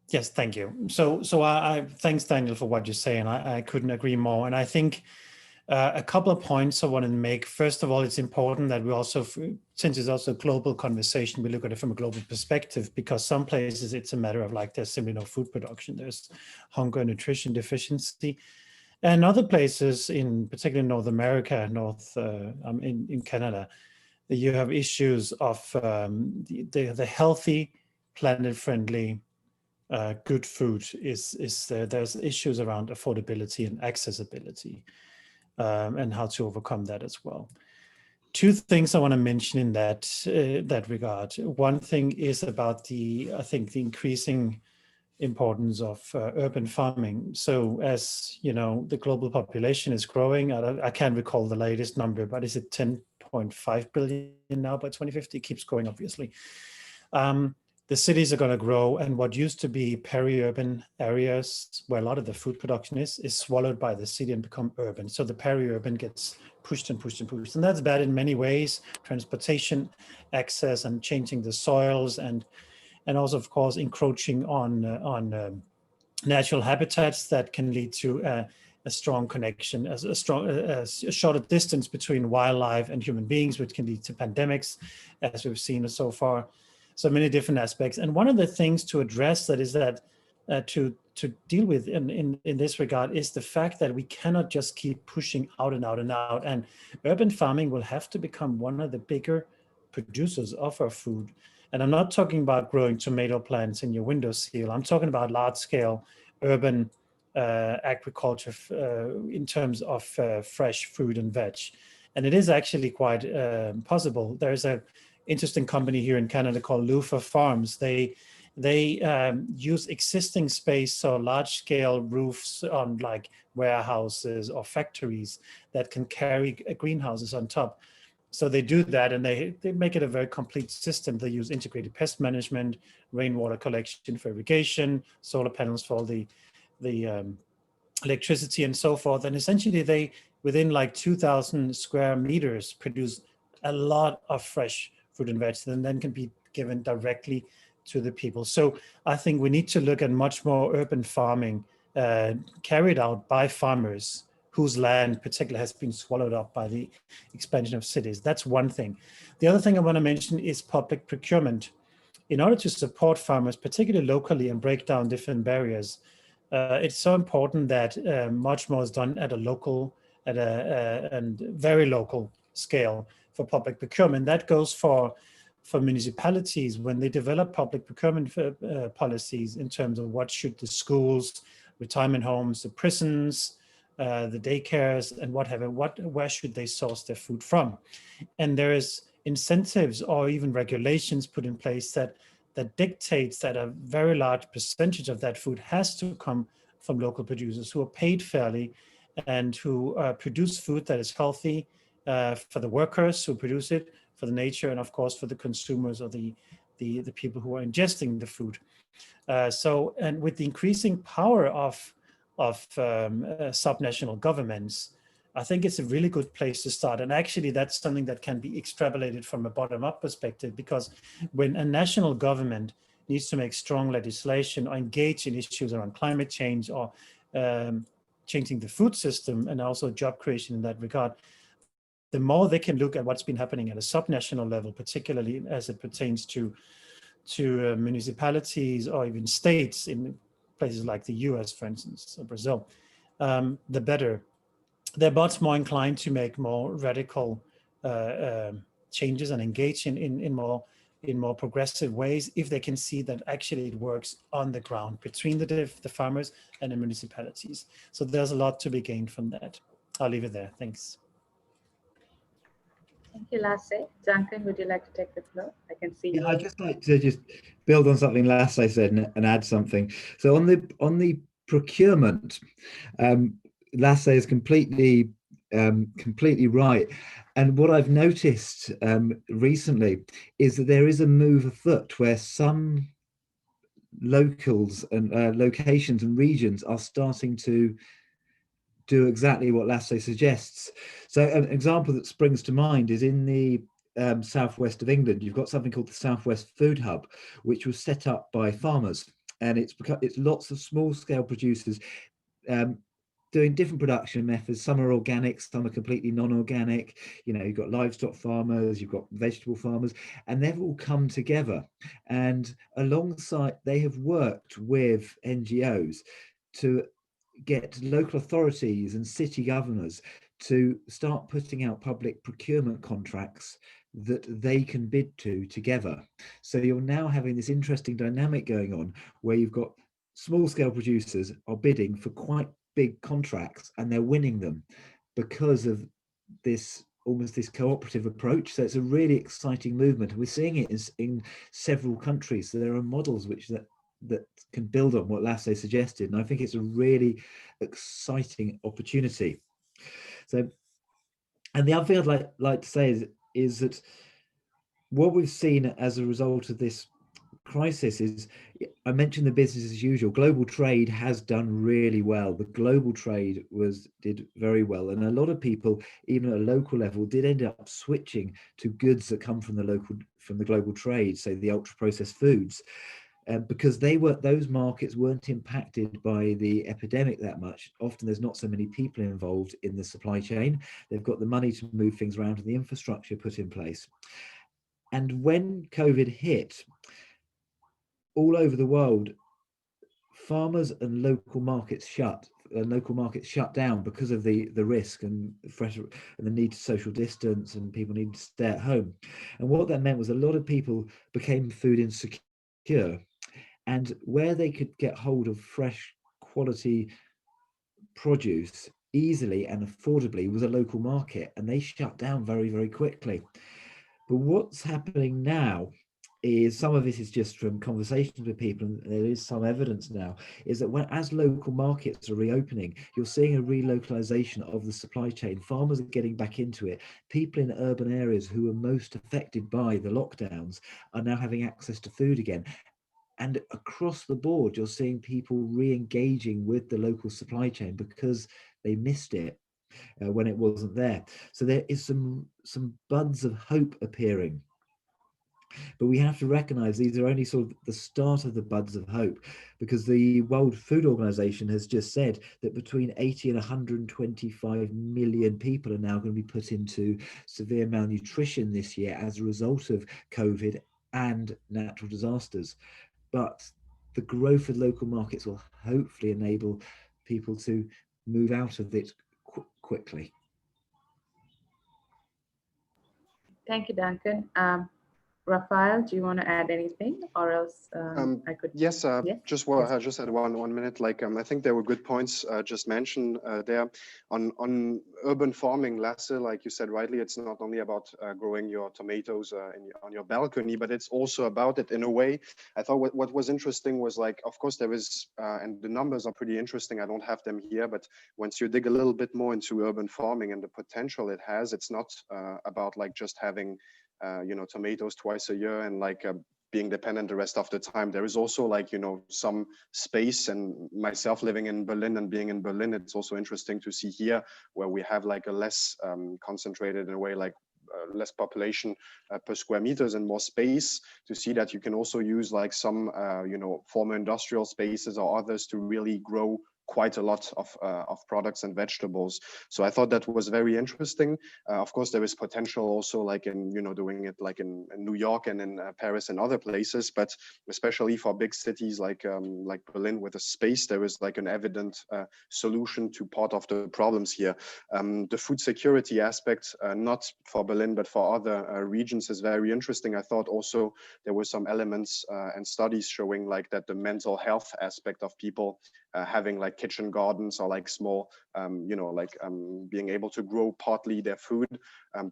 Yes, thank you. So I thanks, Daniel, for what you're saying. I couldn't agree more. And I think a couple of points I want to make. First of all, it's important that we also, since it's also a global conversation, we look at it from a global perspective, because some places it's a matter of like there's simply no food production. There's hunger and nutrition deficiency. And other places, in particularly North America, in Canada, you have issues of the healthy, planet-friendly, good food is there. There's issues around affordability and accessibility, and how to overcome that as well. Two things I want to mention in that regard. One thing is about I think the increasing importance of urban farming. So as you know, the global population is growing. I can't recall the latest number, but is it 10.5 billion now by 2050? It keeps growing, obviously. The cities are going to grow, and what used to be peri-urban areas where a lot of the food production is swallowed by the city and become urban. So the peri-urban gets pushed and pushed and pushed, and that's bad in many ways: transportation, access, and changing the soils, and also, of course, encroaching on natural habitats that can lead to a strong connection, a shorter distance between wildlife and human beings, which can lead to pandemics, as we've seen so far. So many different aspects. And one of the things to address that is that to deal with in this regard is the fact that we cannot just keep pushing out and out and out. And urban farming will have to become one of the bigger producers of our food. And I'm not talking about growing tomato plants in your windowsill. I'm talking about large-scale urban agriculture in terms of fresh fruit and veg. And it is actually quite possible. There's an interesting company here in Canada called Lufa Farms. They use existing space, so large-scale roofs on like warehouses or factories that can carry greenhouses on top. So they do that, and they make it a very complete system. They use integrated pest management, rainwater collection for irrigation, solar panels for the electricity and so forth. And essentially they, within like 2,000 square meters, produce a lot of fresh fruit and vegetables, and then can be given directly to the people. So I think we need to look at much more urban farming carried out by farmers whose land particularly has been swallowed up by the expansion of cities. That's one thing. The other thing I want to mention is public procurement. In order to support farmers, particularly locally, and break down different barriers, it's so important that much more is done at a local, and very local scale for public procurement. That goes for municipalities when they develop public procurement policies in terms of what should the schools, retirement homes, the prisons, the daycares, and where should they source their food from. And there is incentives or even regulations put in place that dictates that a very large percentage of that food has to come from local producers who are paid fairly and who produce food that is healthy for the workers who produce it, for the nature, and of course for the consumers or the people who are ingesting the food. And with the increasing power of subnational governments, I think it's a really good place to start. And actually, that's something that can be extrapolated from a bottom-up perspective, because when a national government needs to make strong legislation or engage in issues around climate change or changing the food system and also job creation in that regard, the more they can look at what's been happening at a subnational level, particularly as it pertains to municipalities or even states in places like the US, for instance, or Brazil, the better. They're much more inclined to make more radical changes and engage in more progressive ways if they can see that actually it works on the ground between the farmers and the municipalities. So there's a lot to be gained from that. I'll leave it there. Thanks. Thank you, Lasse. Duncan, would you like to take the floor? I can see you. I'd just like to just build on something Lasse said and add something. So on the procurement, Lasse is completely right. And what I've noticed recently is that there is a move afoot where some locals and locations and regions are starting to do exactly what Lasse suggests. So an example that springs to mind is in the southwest of England. You've got something called the Southwest Food Hub, which was set up by farmers, and it's lots of small scale producers doing different production methods. Some are organic, some are completely non-organic. You know, you've got livestock farmers, you've got vegetable farmers, and they've all come together. And alongside, they have worked with NGOs to get local authorities and city governors to start putting out public procurement contracts that they can bid to together. So you're now having this interesting dynamic going on where you've got small scale producers are bidding for quite big contracts and they're winning them because of this almost this cooperative approach. So it's a really exciting movement, and we're seeing it in several countries. So there are models which that can build on what Lasse suggested, and I think it's a really exciting opportunity. So, and the other thing I'd like to say is that what we've seen as a result of this crisis is, I mentioned the business as usual. Global trade has done really well. The global trade did very well, and a lot of people, even at a local level, did end up switching to goods that come from the global trade, so the ultra processed foods. Because those markets weren't impacted by the epidemic that much. Often there's not so many people involved in the supply chain. They've got the money to move things around and the infrastructure put in place. And when COVID hit, all over the world, farmers and local markets shut down because of the risk and the need to social distance, and people needed to stay at home. And what that meant was a lot of people became food insecure. And where they could get hold of fresh quality produce easily and affordably was a local market, and they shut down very, very quickly. But what's happening now is, some of this is just from conversations with people, and there is some evidence now, is that as local markets are reopening, you're seeing a relocalization of the supply chain. Farmers are getting back into it. People in urban areas who were most affected by the lockdowns are now having access to food again. And across the board, you're seeing people re-engaging with the local supply chain because they missed it when it wasn't there. So there is some buds of hope appearing. But we have to recognize these are only sort of the start of the buds of hope, because the World Food Organization has just said that between 80 and 125 million people are now going to be put into severe malnutrition this year as a result of COVID and natural disasters. But the growth of local markets will hopefully enable people to move out of it quickly. Thank you, Duncan. Raphael, do you want to add anything, or else I could? Yes, Yes? just I just had one minute. Like I think there were good points just mentioned there on urban farming. Lasse, like you said rightly, it's not only about growing your tomatoes on your balcony, but it's also about it in a way. I thought what was interesting was, like, of course there is, and the numbers are pretty interesting. I don't have them here, but once you dig a little bit more into urban farming and the potential it has, it's not about like just having tomatoes twice a year and like being dependent the rest of the time. There is also, like, some space, and myself living in Berlin and being in Berlin, it's also interesting to see here where we have like a less concentrated, in a way, like less population per square meters and more space, to see that you can also use like some former industrial spaces or others to really grow quite a lot of products and vegetables. So I thought that was very interesting. Of course, there is potential also, like in doing it like in New York and in Paris and other places, but especially for big cities like Berlin with a space, there is like an evident solution to part of the problems here. The food security aspect, not for Berlin but for other regions, is very interesting. I thought also there were some elements and studies showing like that the mental health aspect of people having like kitchen gardens or like small, being able to grow partly their food.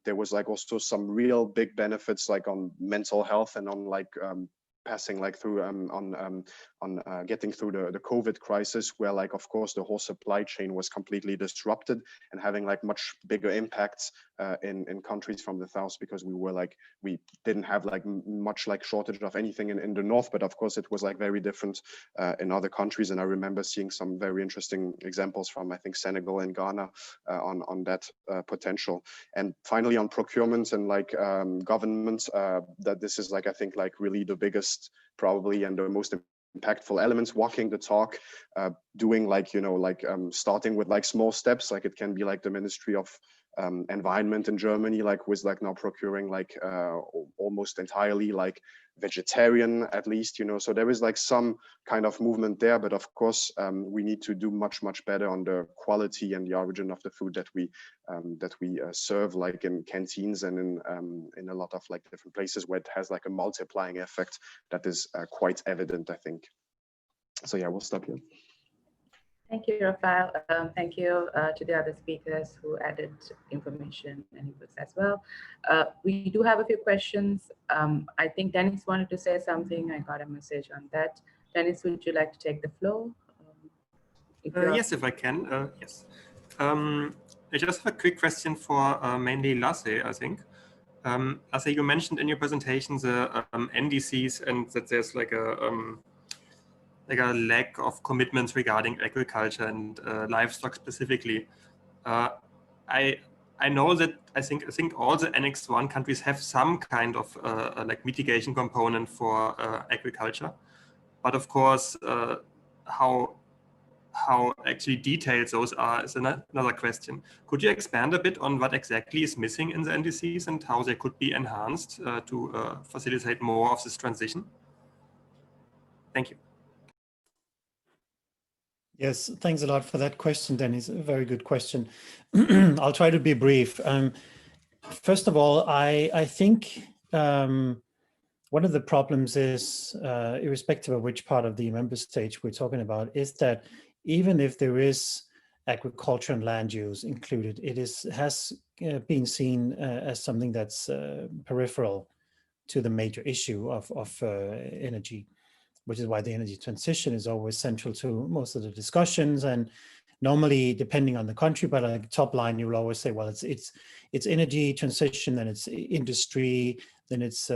There was like also some real big benefits like on mental health and on like passing like through getting through the COVID crisis, where like of course the whole supply chain was completely disrupted and having like much bigger impacts in countries from the south, because we didn't have like much like shortage of anything in the north, but of course it was like very different in other countries. And I remember seeing some very interesting examples from, I think, Senegal and Ghana on that potential. And finally on procurement and like government, that this is like, I think, like really the biggest probably and the most impactful elements, walking the talk, doing like starting with like small steps. Like it can be like the Ministry of Environment in Germany, like was like now procuring like almost entirely like vegetarian, at least, so there is like some kind of movement there. But of course we need to do much better on the quality and the origin of the food that we serve, like in canteens and in a lot of like different places where it has like a multiplying effect that is quite evident, I think. So yeah, we'll stop here. Thank you, Raphael. Thank you to the other speakers who added information and inputs as well. We do have a few questions. I think Dennis wanted to say something. I got a message on that. Dennis, would you like to take the floor? Yes, if I can. Yes. I just have a quick question for mainly Lasse, I think. Lasse, you mentioned in your presentation the NDCs and that there's like a lack of commitments regarding agriculture and livestock specifically. I know that I think all the Annex 1 countries have some kind of like mitigation component for agriculture, but of course how actually detailed those are is another question. Could you expand a bit on what exactly is missing in the NDCs and how they could be enhanced to facilitate more of this transition? Thank you. Yes, thanks a lot for that question, Dennis. A very good question. I'll try to be brief. First of all, I think one of the problems is, irrespective of which part of the member state we're talking about, is that even if there is agriculture and land use included, it has been seen as something that's peripheral to the major issue of energy, which is why the energy transition is always central to most of the discussions. And normally, depending on the country, but like top line, you will always say, well, it's energy transition, then it's industry, then it's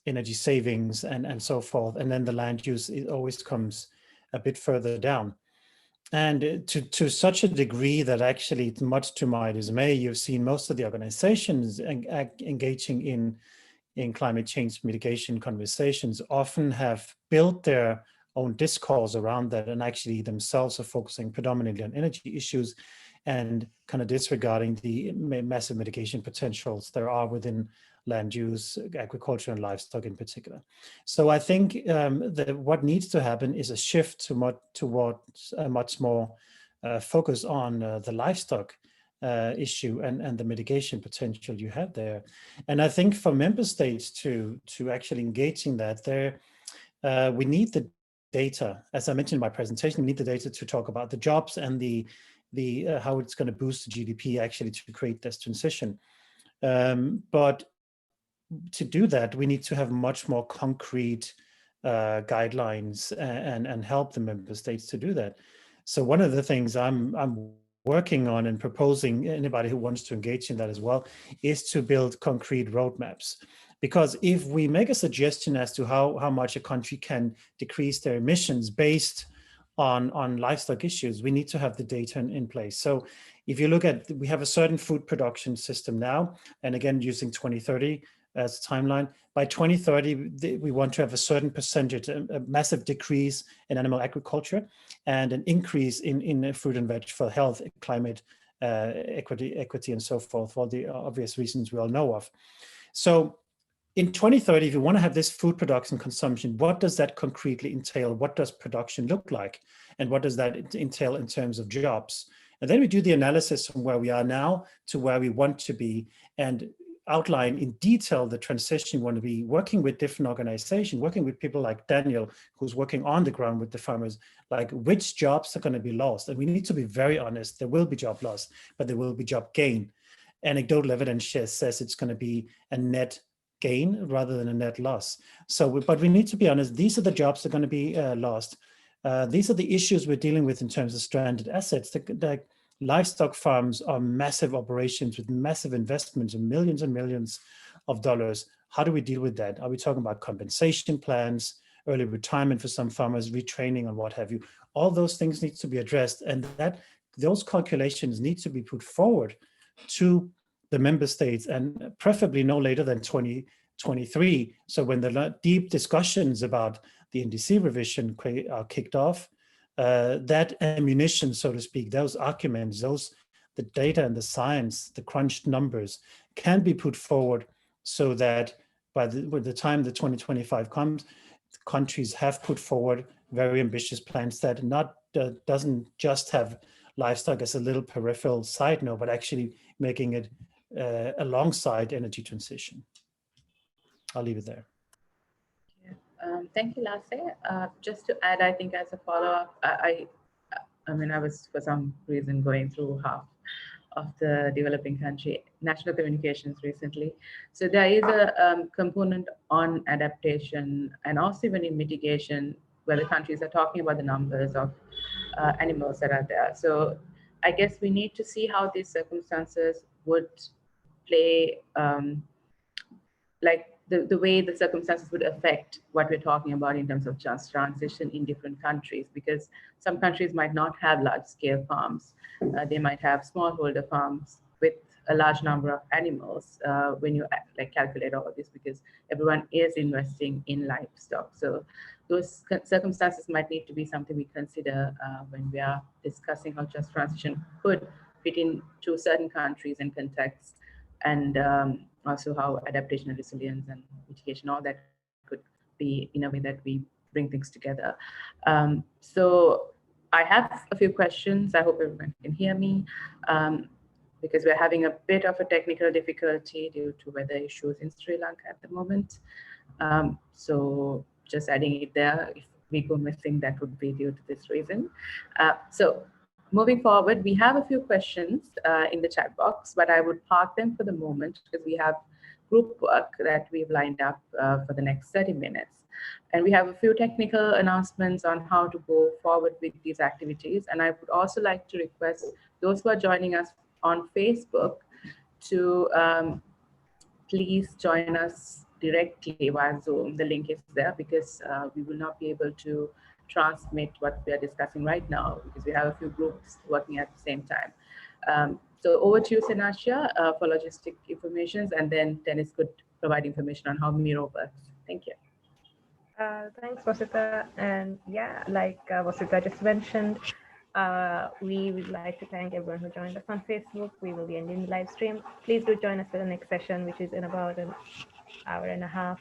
energy savings, and so forth. And then the land use, it always comes a bit further down. And to such a degree that actually, much to my dismay, you've seen most of the organizations engaging in climate change mitigation conversations often have built their own discourse around that, and actually themselves are focusing predominantly on energy issues and kind of disregarding the massive mitigation potentials there are within land use, agriculture, and livestock in particular. So I think that what needs to happen is a shift towards a much more focus on the livestock issue and the mitigation potential you have there. And I think for member states to actually engage in that, we need the data. As I mentioned in my presentation, we need the data to talk about the jobs and the how it's going to boost the GDP actually to create this transition. But to do that, we need to have much more concrete guidelines and help the member states to do that. So one of the things I'm working on and proposing, anybody who wants to engage in that as well, is to build concrete roadmaps. Because if we make a suggestion as to how much a country can decrease their emissions based on livestock issues, we need to have the data in place. So if you look at, we have a certain food production system now, and again, using 2030 as a timeline, by 2030, we want to have a certain percentage, a massive decrease in animal agriculture and an increase in fruit and veg for health, climate, equity, and so forth, for the obvious reasons we all know of. So in 2030, if you want to have this food production consumption, what does that concretely entail? What does production look like? And what does that entail in terms of jobs? And then we do the analysis from where we are now to where we want to be, and outline in detail the transition we want to be, working with different organizations, working with people like Danielle, who's working on the ground with the farmers, like which jobs are going to be lost. And we need to be very honest, there will be job loss, but there will be job gain. Anecdotal evidence says it's going to be a net gain rather than a net loss. So, but we need to be honest, these are the jobs that are going to be lost. These are the issues we're dealing with in terms of stranded assets. The livestock farms are massive operations with massive investments of millions and millions of dollars. How do we deal with that? Are we talking about compensation plans, early retirement for some farmers, retraining and what have you? All those things need to be addressed, and those calculations need to be put forward to the member states, and preferably no later than 2023. So when the deep discussions about the NDC revision are kicked off, that ammunition, so to speak, those arguments, the data and the science, the crunched numbers can be put forward so that by the time the 2025 comes, countries have put forward very ambitious plans that doesn't just have livestock as a little peripheral side note, but actually making it alongside energy transition. I'll leave it there. Thank you, Lasse. Just to add, I think as a follow-up, I mean, I was for some reason going through half of the developing country national communications recently. So there is a component on adaptation and also even in mitigation, where the countries are talking about the numbers of animals that are there. So I guess we need to see how these circumstances would play, like the way the circumstances would affect what we're talking about in terms of just transition in different countries, because some countries might not have large-scale farms. They might have smallholder farms with a large number of animals when you calculate all of this, because everyone is investing in livestock. So those circumstances might need to be something we consider when we are discussing how just transition could fit into certain countries and contexts, and also how adaptation and resilience and mitigation, all that could be in a way that we bring things together. So I have a few questions. I hope everyone can hear me, because we're having a bit of a technical difficulty due to weather issues in Sri Lanka at the moment. So just adding it there, if we go missing, that would be due to this reason. So moving forward, we have a few questions in the chat box, but I would park them for the moment because we have group work that we've lined up for the next 30 minutes. And we have a few technical announcements on how to go forward with these activities. And I would also like to request those who are joining us on Facebook to please join us directly via Zoom. The link is there, because we will not be able to transmit what we are discussing right now, because we have a few groups working at the same time. So over to you, Senasha, for logistic information, and then Dennis could provide information on how Miro works. Thank you. Thanks, Vasita. And yeah, like Vasita just mentioned, we would like to thank everyone who joined us on Facebook. We will be ending the live stream. Please do join us for the next session, which is in about an hour and a half,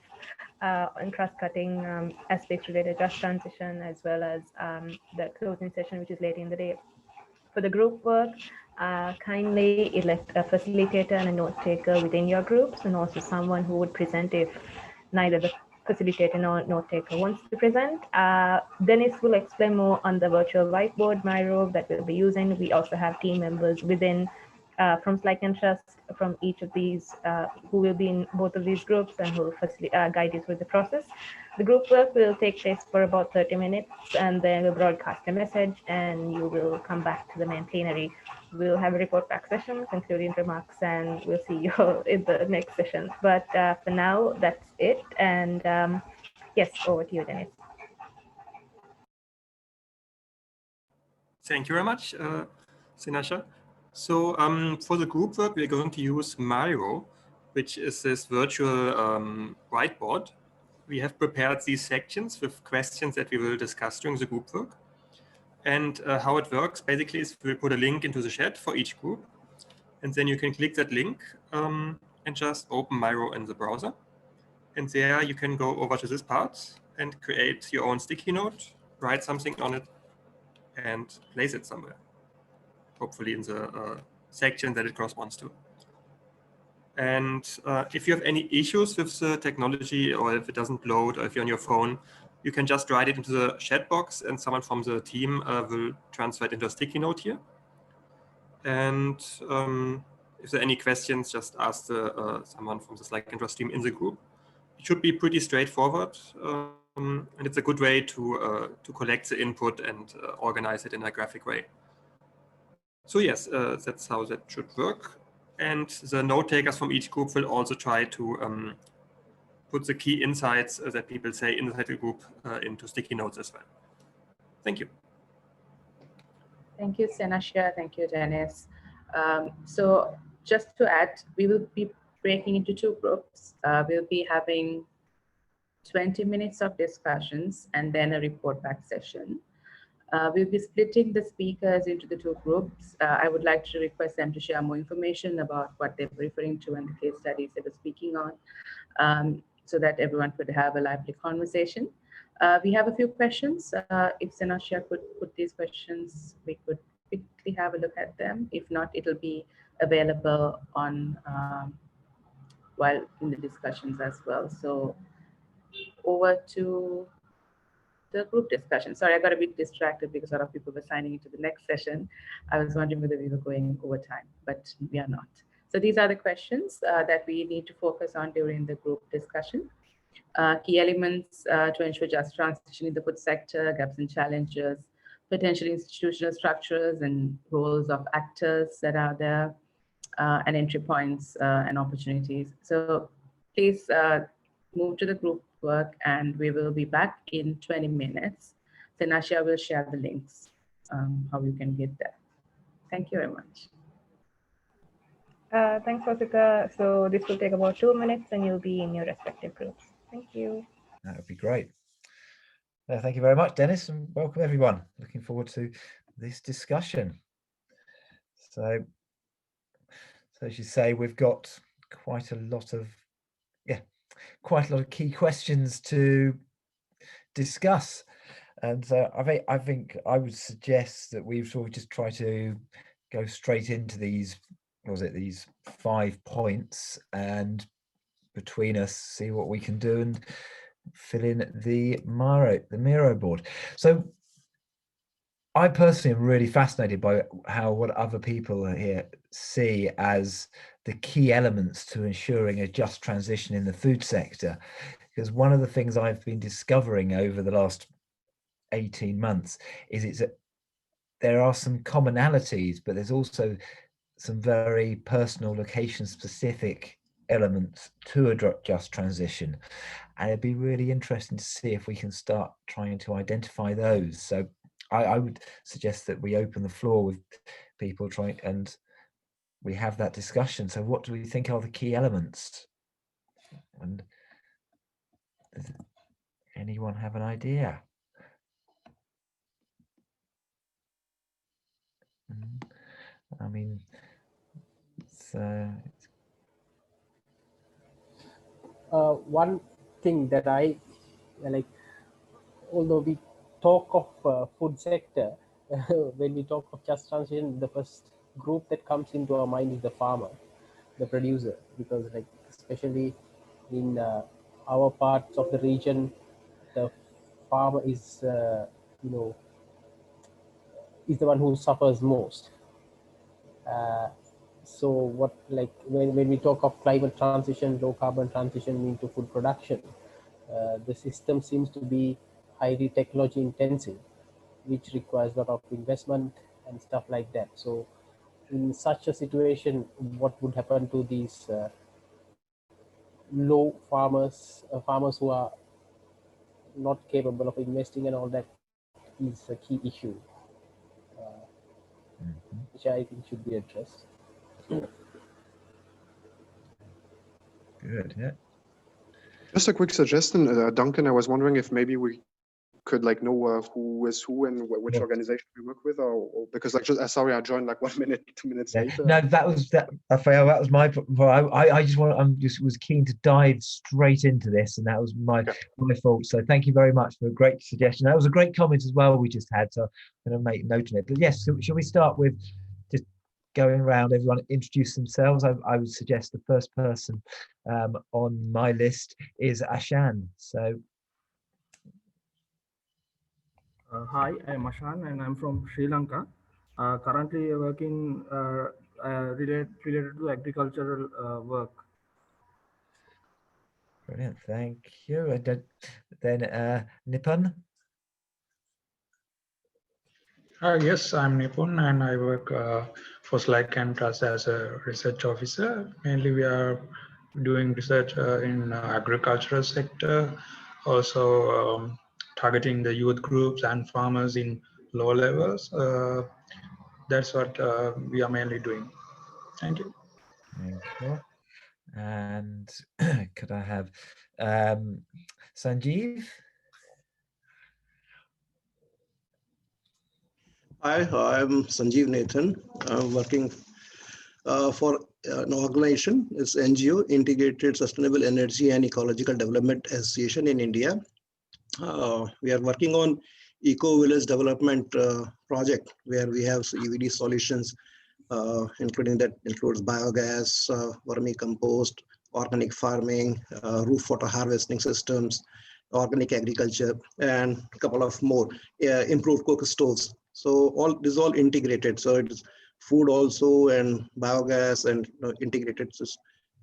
on cross-cutting aspects related to just transition, as well as the closing session, which is later in the day. For the group work, kindly elect a facilitator and a note taker within your groups, and also someone who would present if neither the facilitator nor note taker wants to present. Dennis will explain more on the virtual whiteboard, Miro, that we'll be using. We also have team members within from Slack and Trust from each of these who will be in both of these groups and who will guide you through the process. The group work will take place for about 30 minutes, and then we'll broadcast a message and you will come back to the main plenary. We'll have a report back session, concluding remarks, and we'll see you all in the next session. But for now, that's it. And yes, over to you, Dennis. Thank you very much, Sinasha. So for the group work, we're going to use Miro, which is this virtual whiteboard. We have prepared these sections with questions that we will discuss during the group work. And how it works basically is we'll put a link into the chat for each group. And then you can click that link and just open Miro in the browser. And there you can go over to this part and create your own sticky note, write something on it, and place it somewhere, hopefully in the section that it corresponds to. And if you have any issues with the technology, or if it doesn't load, or if you're on your phone, you can just write it into the chat box and someone from the team will transfer it into a sticky note here. And if there are any questions, just ask someone from the Slack and Trust team in the group. It should be pretty straightforward. And it's a good way to collect the input and organize it in a graphic way. So yes, that's how that should work. And the note takers from each group will also try to put the key insights that people say inside the group into sticky notes as well. Thank you. Thank you, Sinasha. Thank you, Dennis. So just to add, we will be breaking into two groups. We'll be having 20 minutes of discussions and then a report back session. We'll be splitting the speakers into the two groups. I would like to request them to share more information about what they're referring to and the case studies they were speaking on, so that everyone could have a lively conversation. We have a few questions. If Sinasha could put these questions, we could quickly have a look at them. If not, it'll be available on while in the discussions as well. So over to the group discussion. Sorry, I got a bit distracted because a lot of people were signing into the next session. I was wondering whether we were going over time, but we are not. So these are the questions that we need to focus on during the group discussion. Key elements to ensure just transition in the food sector, gaps and challenges, potential institutional structures and roles of actors that are there, and entry points and opportunities. So please move to the group work, and we will be back in 20 minutes. Sinasha will share the links, how you can get there. Thank you very much. Thanks, Vasika. So this will take about 2 minutes and you'll be in your respective groups. Thank you. That would be great. Thank you very much, Dennis, and welcome everyone. Looking forward to this discussion. So as you say, we've got quite a lot of key questions to discuss. And so I think I would suggest that we sort of just try to go straight into these, these 5 points, and between us see what we can do and fill in the Miro board. So I personally am really fascinated by what other people here see as the key elements to ensuring a just transition in the food sector. Because one of the things I've been discovering over the last 18 months is there are some commonalities, but there's also some very personal, location-specific elements to a just transition. And it'd be really interesting to see if we can start trying to identify those. So I would suggest that we open the floor with people and we have that discussion. So what do we think are the key elements? And does anyone have an idea? I mean, one thing that I like, although we talk of food sector, when we talk of just transition, the first group that comes into our mind is the farmer, the producer, because like especially in our parts of the region, the farmer is you know, is the one who suffers most. So what, like when we talk of climate transition, low carbon transition into food production, the system seems to be highly technology intensive, which requires a lot of investment and stuff like that. So in such a situation, what would happen to these low farmers, farmers who are not capable of investing and all that, is a key issue, which I think should be addressed. Good, yeah. Just a quick suggestion, Duncan. I was wondering if maybe we could like know who is who and which organization we work with, or because like just sorry, I joined like 1 minute, 2 minutes later. No, that was Raphael. That was my. I just want. Was keen to dive straight into this, and that was my fault. So thank you very much for a great suggestion. That was a great comment as well we just had. So I'm going to make note of it. But yes, so shall we start with just going around? Everyone introduce themselves. I would suggest the first person on my list is Ashan. So. Hi, I'm Ashan and I'm from Sri Lanka. Currently working related to agricultural work. Brilliant, thank you. And then Nipun. Yes, I'm Nipun and I work for Lanka Trust as a research officer. Mainly we are doing research in agricultural sector, also targeting the youth groups and farmers in lower levels. That's what we are mainly doing. Thank you. Thank you. And could I have Sanjeev? Hi, I'm Sanjeev Nathan. I'm working for an organization. It's NGO, Integrated Sustainable Energy and Ecological Development Association in India. We are working on eco-village development project where we have EVD solutions, including that includes biogas, vermicompost, organic farming, roof water harvesting systems, organic agriculture, and a couple of more improved cook stoves. So all this is all integrated. So it's food also and biogas and integrated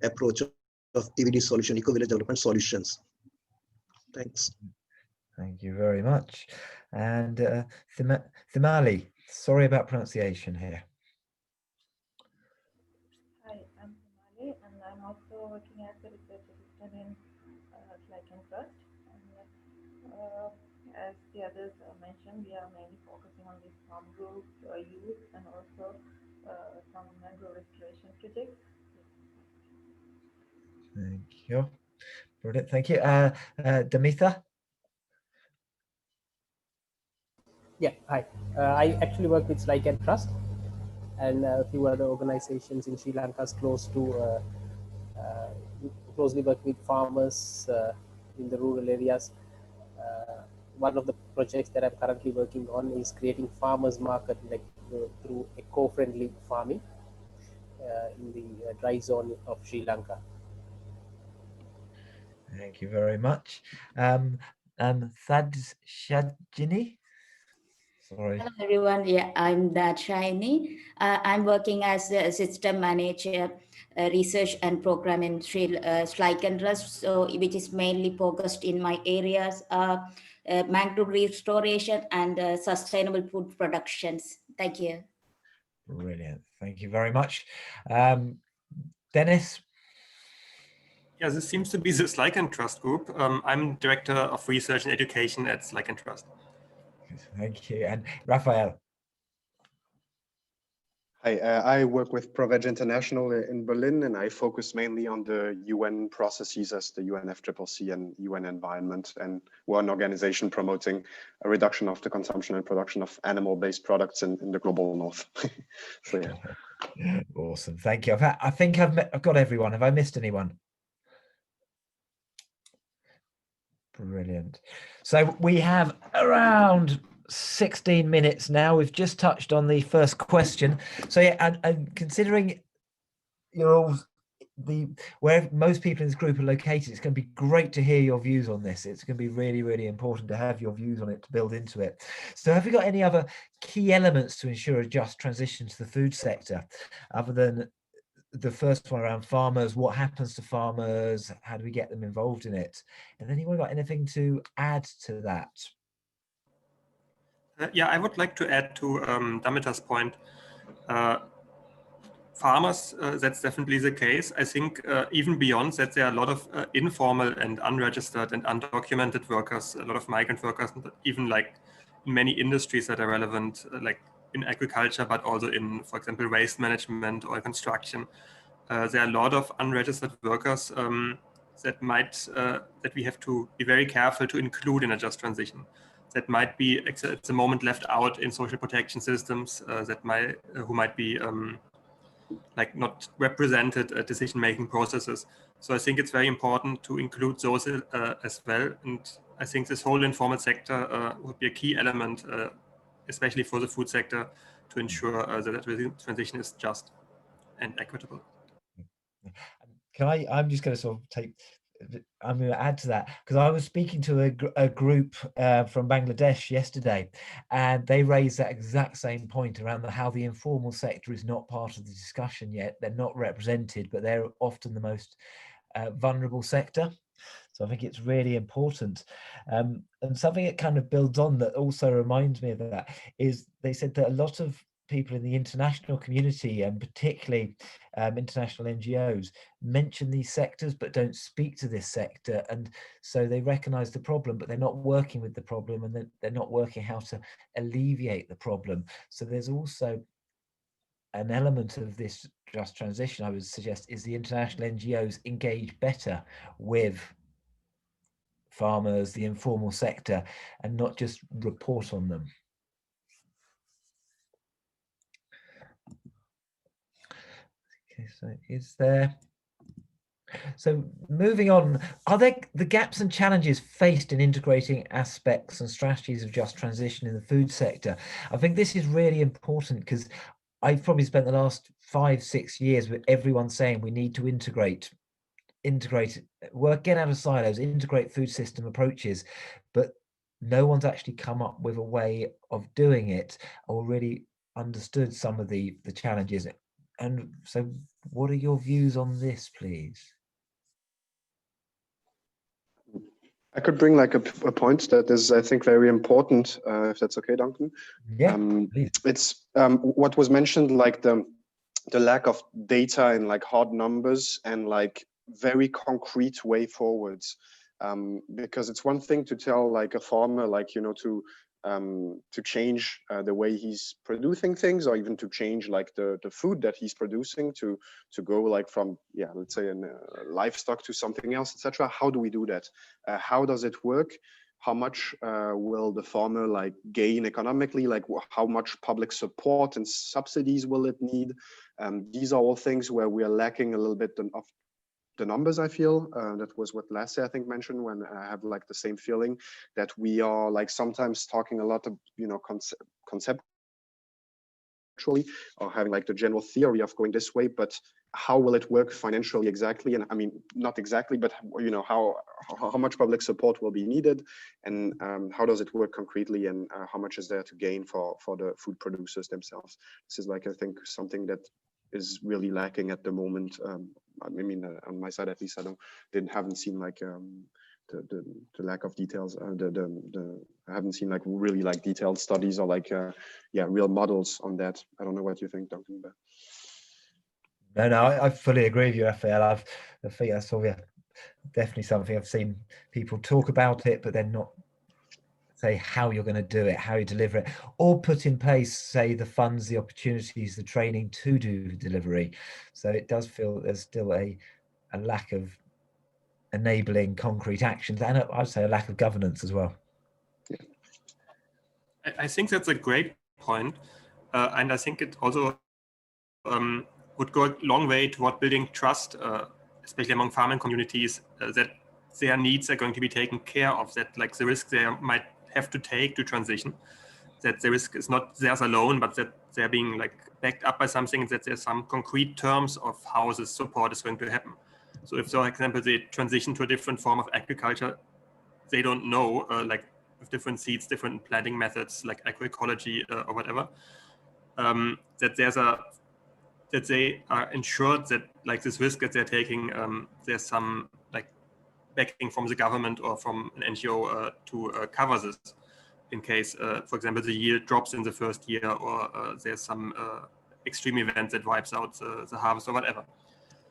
approach of EVD solution, eco-village development solutions. Thanks. Thank you very much. And Thimali, sorry about pronunciation here. Hi, I'm Thimali, and I'm also working as a research assistant in Livestock. And as the others mentioned, we are mainly focusing on these farm group youth and also some mangrove restoration projects. Thank you. Brilliant. Thank you. Damitha? Yeah, hi. I actually work with Livestock Trust and a few other organizations in Sri Lanka closely work with farmers in the rural areas. One of the projects that I'm currently working on is creating farmers market through eco-friendly farming in the dry zone of Sri Lanka. Thank you very much. Thad Shajini? Sorry. Hello everyone, yeah, I'm Dashini. I'm working as a system manager, research and program in Lanka Trust, so which is mainly focused in my areas, mangrove restoration and sustainable food productions. Thank you. Brilliant, thank you very much. Dennis? Yeah, this seems to be the Lanka Trust group. I'm Director of Research and Education at Lanka Trust. Thank you. And Raphael? Hi, I work with ProVeg International in Berlin, and I focus mainly on the UN processes as the UNFCCC and UN Environment, and we're an organization promoting a reduction of the consumption and production of animal-based products in the global north. So yeah. Awesome, thank you. I think I've got everyone. Have I missed anyone? Brilliant. So we have around 16 minutes now. We've just touched on the first question. So yeah, and considering you're all where most people in this group are located, it's going to be great to hear your views on this. It's going to be really, really important to have your views on it, to build into it. So have you got any other key elements to ensure a just transition to the food sector, other than the first one around farmers? What happens to farmers? How do we get them involved in it? And then anyone got anything to add to that? Yeah, I would like to add to Damitar's point. Farmers, that's definitely the case. I think even beyond that, there are a lot of informal and unregistered and undocumented workers, a lot of migrant workers, even like in many industries that are relevant, like in agriculture, but also in, for example, waste management or construction. There are a lot of unregistered workers that we have to be very careful to include in a just transition. That might be at the moment left out in social protection systems, who might be like not represented decision-making processes. So I think it's very important to include those as well. And I think this whole informal sector would be a key element, especially for the food sector, to ensure that the transition is just and equitable. I'm just going to I'm going to add to that, because I was speaking to a group from Bangladesh yesterday, and they raised that exact same point around how the informal sector is not part of the discussion yet. They're not represented, but they're often the most vulnerable sector. So I think it's really important. And something that kind of builds on that also reminds me of that is they said that a lot of people in the international community, and particularly international NGOs, mention these sectors but don't speak to this sector, and so they recognize the problem but they're not working with the problem, and they're not working how to alleviate the problem. So there's also an element of this just transition I would suggest is the international NGOs engage better with farmers, the informal sector, and not just report on them. Okay, so moving on, are there the gaps and challenges faced in integrating aspects and strategies of just transition in the food sector? I think this is really important, because I've probably spent the last 5-6 years with everyone saying we need to integrate, work, get out of silos, integrate food system approaches, but no one's actually come up with a way of doing it or really understood some of the challenges. And so what are your views on this, please? I could bring like a point that is, I think, very important, if that's okay, Duncan. Yeah, it's what was mentioned, like the lack of data and like hard numbers and like very concrete way forwards. Because it's one thing to tell like a farmer, like, you know, to change the way he's producing things, or even to change like the food that he's producing to go like from, yeah, let's say livestock to something else, etc. How do we do that? How does it work? How much will the farmer like gain economically? Like how much public support and subsidies will it need? These are all things where we are lacking a little bit of the numbers, I feel. That was what Lasse, I think, mentioned, when I have like the same feeling that we are like sometimes talking a lot of, you know, conceptually, or having like the general theory of going this way, but how will it work financially exactly? And I mean, not exactly, but, you know, how much public support will be needed, and how does it work concretely, and how much is there to gain for the food producers themselves? This is like, I think, something that is really lacking at the moment. I mean, on my side at least, haven't seen like the lack of details. I haven't seen like really like detailed studies or like real models on that. I don't know what you think, Duncan. But... No, I fully agree with you, Raphael. I think that's definitely something I've seen people talk about it, but then not say how you're going to do it, how you deliver it, or put in place, say, the funds, the opportunities, the training to do delivery. So it does feel there's still a lack of enabling concrete actions, and I'd say a lack of governance as well. I think that's a great point. And I think it also would go a long way toward building trust, especially among farming communities, that their needs are going to be taken care of, that like the risk they might have to take to transition that the risk is not theirs alone, but that they're being like backed up by something, that there's some concrete terms of how this support is going to happen. So if, for example, they transition to a different form of agriculture, they don't know, like with different seeds, different planting methods, like agroecology or whatever, that that they are ensured that like this risk that they're taking, there's some like backing from the government or from an NGO to cover this in case, for example, the yield drops in the first year, or there's some extreme event that wipes out the harvest or whatever.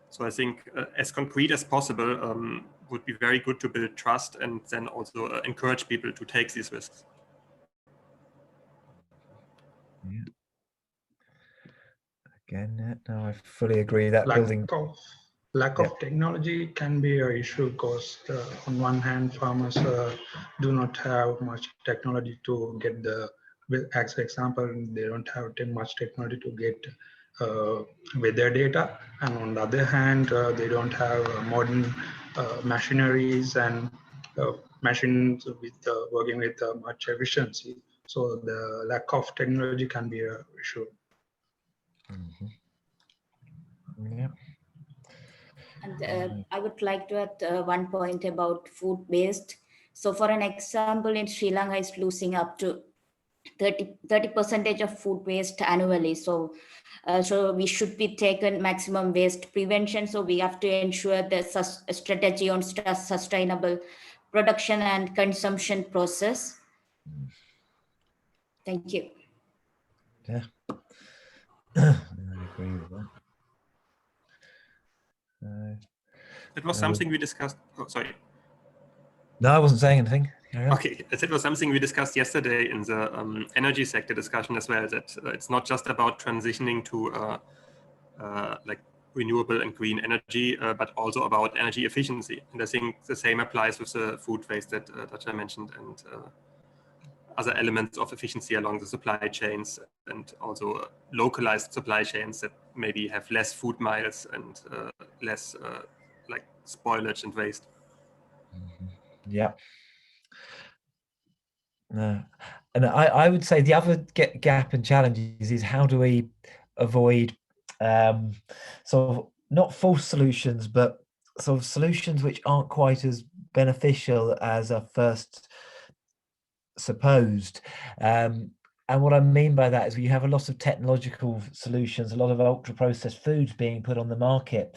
So I think as concrete as possible would be very good to build trust, and then also encourage people to take these risks. Yeah. Again, no, I fully agree that lack of technology can be an issue, because on one hand, farmers do not have much technology to get as an example, they don't have much technology to get weather data, and on the other hand, they don't have modern machineries and machines with working with much efficiency. So the lack of technology can be an issue. Yeah. And I would like to add one point about food waste. So for an example, in Sri Lanka is losing up to 30% of food waste annually. So so we should be taken maximum waste prevention. So we have to ensure there's a strategy on sustainable production and consumption process. Thank you. Yeah. I agree with that. It was something we discussed. Oh, sorry. No, I wasn't saying anything. Okay, it was something we discussed yesterday in the energy sector discussion as well, that it's not just about transitioning to like renewable and green energy, but also about energy efficiency. And I think the same applies with the food waste that I mentioned, and other elements of efficiency along the supply chains, and also localized supply chains that maybe have less food miles and less like spoilage and waste. Yeah. No. And I would say the other gap and challenges is, how do we avoid sort of not false solutions, but sort of solutions which aren't quite as beneficial as are first supposed. And what I mean by that is, we have a lot of technological solutions, a lot of ultra processed foods being put on the market,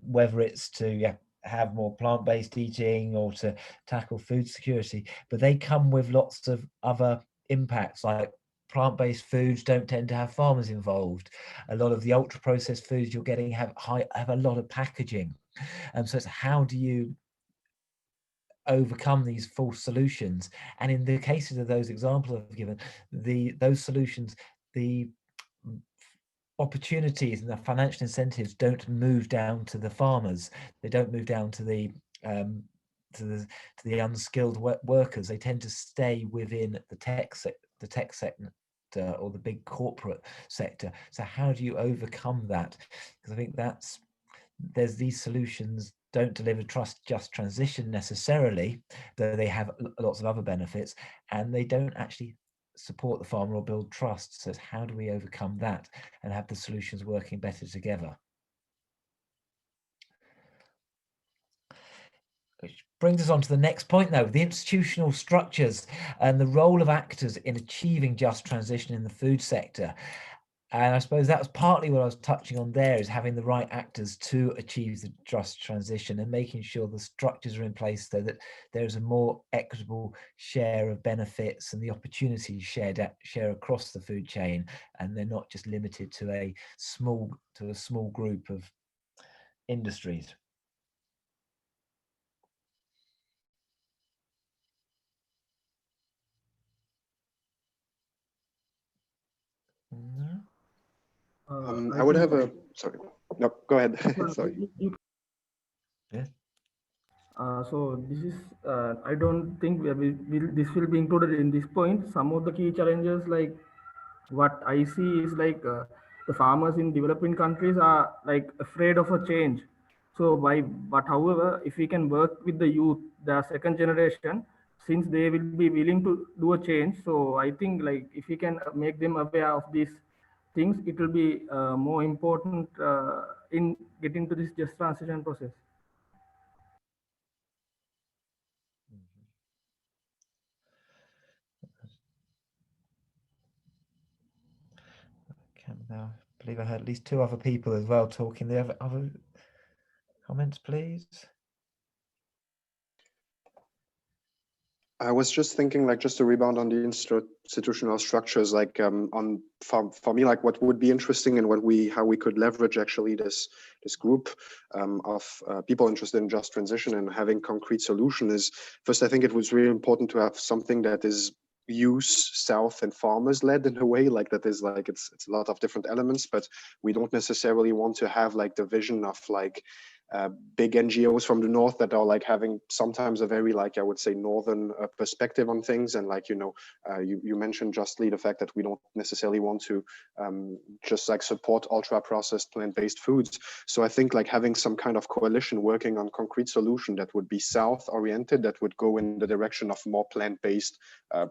whether it's to have more plant-based eating or to tackle food security, but they come with lots of other impacts. Like plant-based foods don't tend to have farmers involved. A lot of the ultra processed foods you're getting have a lot of packaging, and so it's how do you overcome these false solutions? And in the cases of those examples I've given, those solutions, the opportunities and the financial incentives don't move down to the farmers. They don't move down to the unskilled workers. They tend to stay within the tech sector or the big corporate sector. So how do you overcome that? Because I think there's these solutions don't deliver just transition necessarily, though they have lots of other benefits, and they don't actually support the farmer or build trust. So how do we overcome that and have the solutions working better together? Which brings us on to the next point, though, the institutional structures and the role of actors in achieving just transition in the food sector. And I suppose that was partly what I was touching on there, is having the right actors to achieve the just transition and making sure the structures are in place so that there's a more equitable share of benefits and the opportunities share across the food chain, and they're not just limited to a small group of industries. I would have a, sorry, no, go ahead. Sorry. Yeah. So this is, I don't think this will be included in this point. Some of the key challenges, like what I see is like the farmers in developing countries are like afraid of a change. So but however, if we can work with the youth, the second generation, since they will be willing to do a change, so I think like if we can make them aware of these things, it will be more important in getting to this just transition process. Now, I believe I heard at least 2 other people as well talking. The other comments, please. I was just thinking, like, just to rebound on the institutional structures, like for me, like what would be interesting and how we could leverage actually this group of people interested in just transition and having concrete solution is, first, I think it was really important to have something that is use South and farmers led in a way, like that is like it's a lot of different elements, but we don't necessarily want to have like the vision of like big NGOs from the north that are like having sometimes a very, like, I would say, northern perspective on things. And like, you mentioned justly the fact that we don't necessarily want to just like support ultra processed plant-based foods. So I think like having some kind of coalition working on concrete solution that would be South oriented, that would go in the direction of more plant-based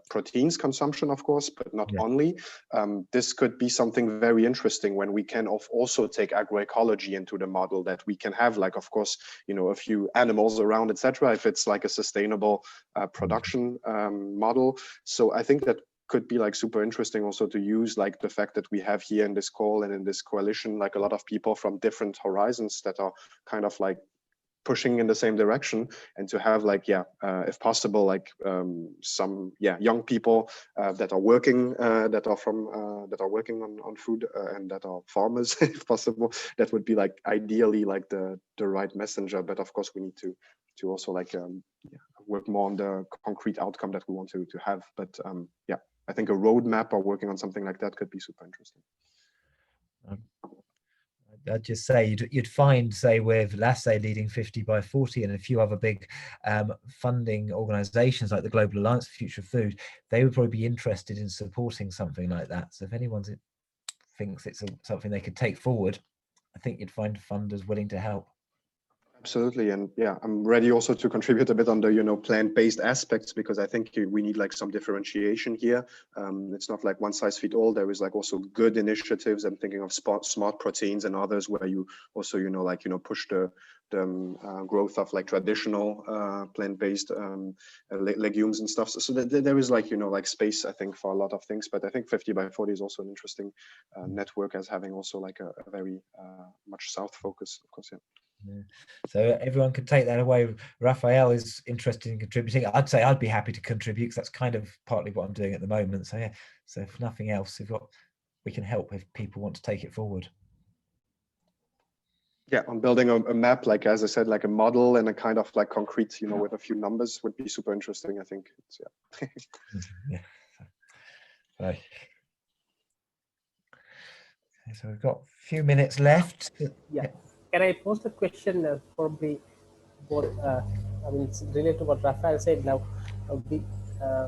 proteins consumption, of course, but not only. This could be something very interesting when we can also take agroecology into the model, that we can have, like, of course, a few animals around, etc., if it's like a sustainable production model. So I think that could be like super interesting also to use like the fact that we have here in this call and in this coalition, like a lot of people from different horizons that are kind of like pushing in the same direction, and to have like, if possible, like some young people that are working that are working on food and that are farmers, if possible. That would be like ideally like the right messenger. But of course we need to also like work more on the concrete outcome that we want to have. But I think a roadmap or working on something like that could be super interesting. I'd just say you'd find, say, with Lasse leading 50 by 40 and a few other big funding organizations like the Global Alliance for Future Food, they would probably be interested in supporting something like that. So if anyone thinks it's something they could take forward, I think you'd find funders willing to help. Absolutely. And I'm ready also to contribute a bit on the, plant-based aspects, because I think we need like some differentiation here. It's not like one size fits all. There is like also good initiatives. I'm thinking of smart proteins and others where you also, push the growth of like traditional plant-based legumes and stuff. So there is like, like space, I think, for a lot of things. But I think 50 by 40 is also an interesting network, as having also like a very much South focus, of course. Yeah. So everyone can take that away. Raphael is interested in contributing. I'd say I'd be happy to contribute, because that's kind of partly what I'm doing at the moment. So so if nothing else, we can help if people want to take it forward. Yeah, on building a map, like as I said, like a model and a kind of like concrete, with a few numbers would be super interesting. I think it's, yeah. Right. Okay, so we've got a few minutes left. Yeah. Can I pose a question? Probably what I mean, it's related to what Raphael said. Now,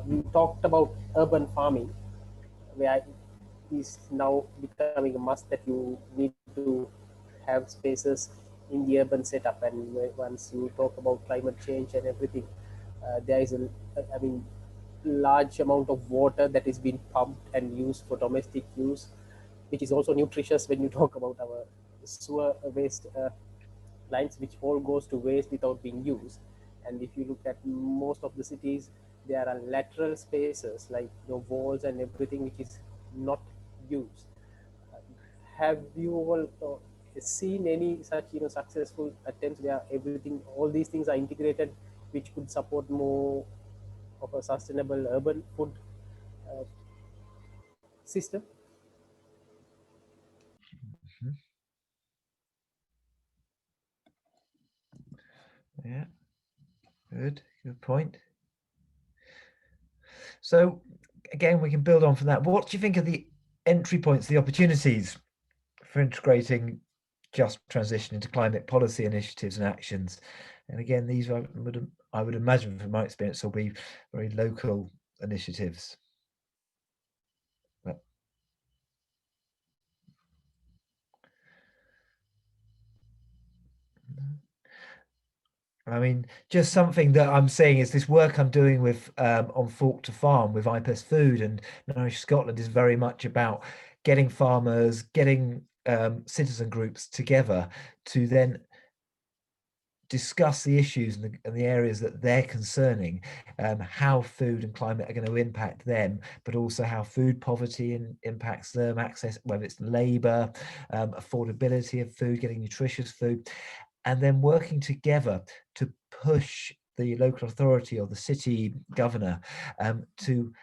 we talked about urban farming, where it is now becoming a must that you need to have spaces in the urban setup. And once you talk about climate change and everything, there is large amount of water that is being pumped and used for domestic use, which is also nutritious when you talk about our sewer waste lines, which all goes to waste without being used. And if you look at most of the cities, there are lateral spaces like walls and everything which is not used. Have you all seen any such successful attempts where all these things are integrated, which could support more of a sustainable urban food system? Yeah, good point. So again, we can build on from that. What do you think are the entry points, the opportunities for integrating just transition into climate policy initiatives and actions? And again, these I would imagine, from my experience, will be very local initiatives. But I mean, just something that I'm saying is this work I'm doing with on Fork to Farm with IPES Food and Nourish Scotland is very much about getting farmers, getting citizen groups together to then discuss the issues and the areas that they're concerning, how food and climate are going to impact them, but also how food poverty impacts them, access, whether it's labour, affordability of food, getting nutritious food, and then working together to push the local authority or the city governor to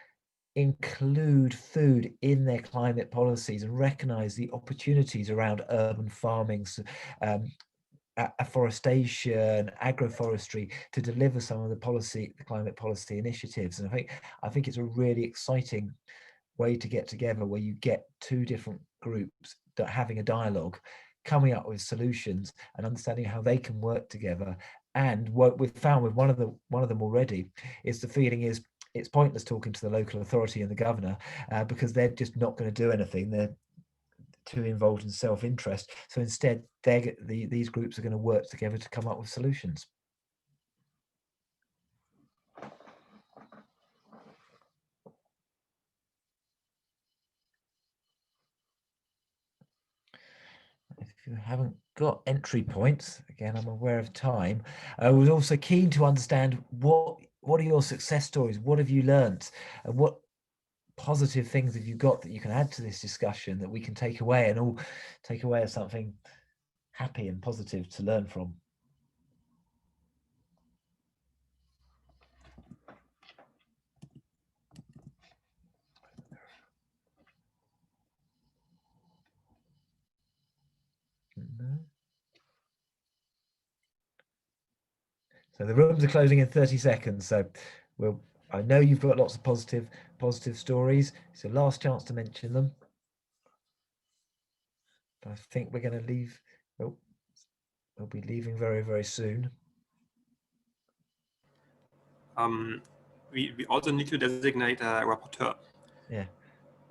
include food in their climate policies and recognise the opportunities around urban farming, afforestation, agroforestry, to deliver some of the climate policy initiatives. And I think it's a really exciting way to get together, where you get two different groups that having a dialogue, coming up with solutions and understanding how they can work together. And what we've found with one of them already is the feeling is it's pointless talking to the local authority and the governor because they're just not going to do anything. They're too involved in self-interest. So instead, these groups are going to work together to come up with solutions. If you haven't got entry points, again, I'm aware of time. I was also keen to understand what are your success stories? What have you learned? And what positive things have you got that you can add to this discussion that we can take away and all take away as something happy and positive to learn from? So the rooms are closing in 30 seconds. So I know you've got lots of positive stories. It's your last chance to mention them. But I think we're going to leave. Oh, we'll be leaving very, very soon. We also need to designate a rapporteur. Yeah.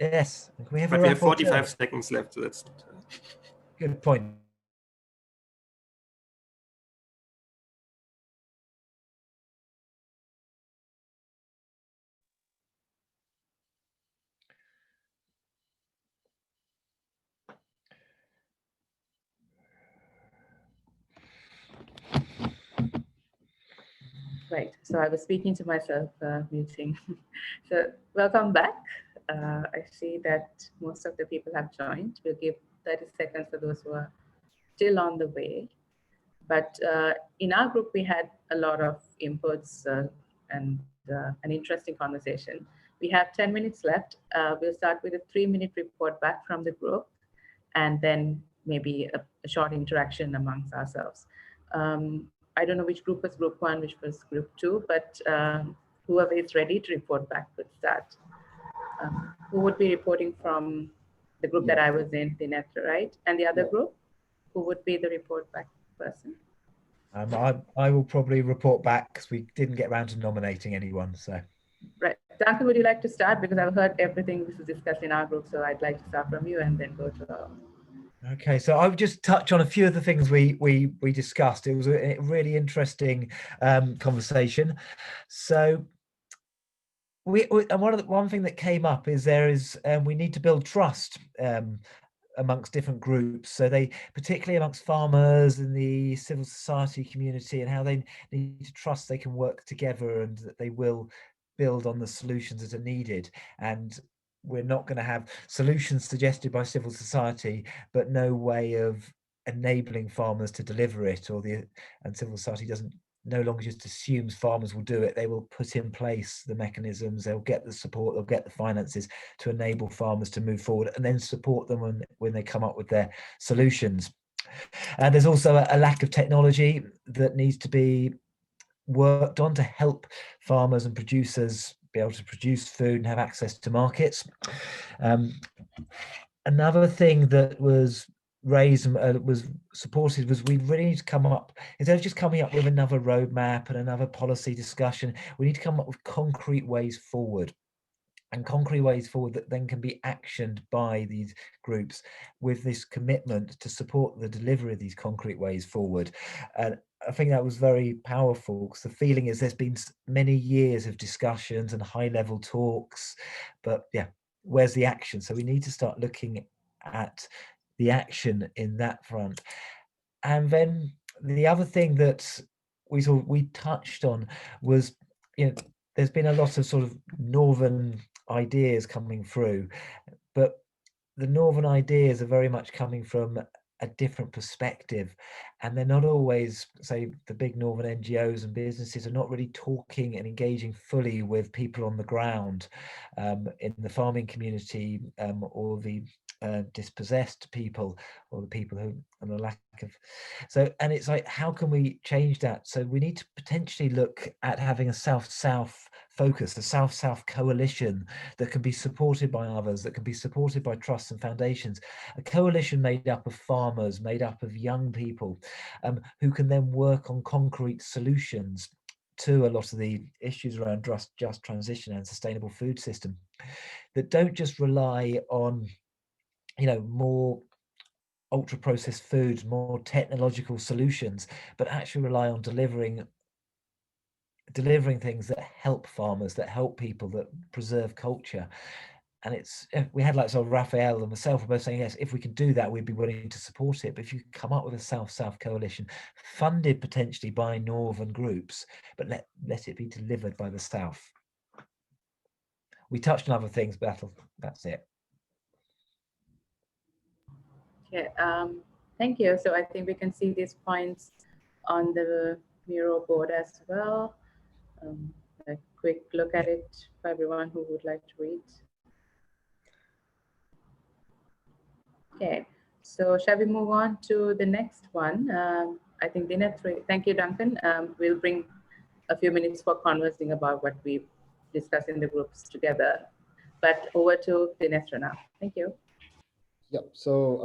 Yes. We have 45 seconds left. So that's good point. Right, so I was speaking to myself, muting. So welcome back. I see that most of the people have joined. We'll give 30 seconds for those who are still on the way. But in our group, we had a lot of inputs and an interesting conversation. We have 10 minutes left. We'll start with a 3-minute report back from the group, and then maybe a short interaction amongst ourselves. I don't know which group was group 1, which was group 2, but whoever is ready to report back could start. Who would be reporting from the group that I was in, the net, right? And the other group, who would be the report back person? I will probably report back because we didn't get around to nominating anyone. So, right, Duncan, would you like to start? Because I've heard everything this is discussed in our group, so I'd like to start from you and then go to our... Okay, so I'll just touch on a few of the things we discussed. It was a really interesting conversation. So one thing that came up is we need to build trust amongst different groups. So particularly amongst farmers and the civil society community, and how they need to trust they can work together and that they will build on the solutions that are needed. And we're not going to have solutions suggested by civil society, but no way of enabling farmers to deliver it, and civil society no longer just assumes farmers will do it. They will put in place the mechanisms, they'll get the support, they'll get the finances to enable farmers to move forward, and then support them when they come up with their solutions. And there's also a lack of technology that needs to be worked on to help farmers and producers be able to produce food and have access to markets. Another thing that was raised and was supported was we really need to come up, instead of just coming up with another roadmap and another policy discussion, we need to come up with concrete ways forward, and concrete ways forward that then can be actioned by these groups with this commitment to support the delivery of these concrete ways forward. I think that was very powerful, because the feeling is there's been many years of discussions and high-level talks, but yeah, where's the action? So we need to start looking at the action in that front. And then the other thing that we touched on was, you know, there's been a lot of sort of northern ideas coming through, but the northern ideas are very much coming from a different perspective, and they're not always, say, the big northern NGOs and businesses are not really talking and engaging fully with people on the ground, in the farming community, or the dispossessed people, or the people who, and the lack of, so, and it's like, how can we change that? So we need to potentially look at having a south-south focus, a south-south coalition that can be supported by others, that can be supported by trusts and foundations, a coalition made up of farmers, made up of young people, who can then work on concrete solutions to a lot of the issues around just transition and sustainable food system, that don't just rely on, you know, more ultra processed foods, more technological solutions, but actually rely on delivering things that help farmers, that help people, that preserve culture. And it's, we had like sort of Raphael and myself were both saying, yes, if we could do that, we'd be willing to support it. But if you come up with a South-South coalition funded potentially by northern groups, but let it be delivered by the South. We touched on other things, but that's it. Okay, thank you. So I think we can see these points on the Miro board as well. A quick look at it for everyone who would like to read. Okay, so shall we move on to the next one? I think thank you, Duncan. We'll bring a few minutes for conversing about what we discussed in the groups together. But over to Dinestra now. Thank you. Yep. So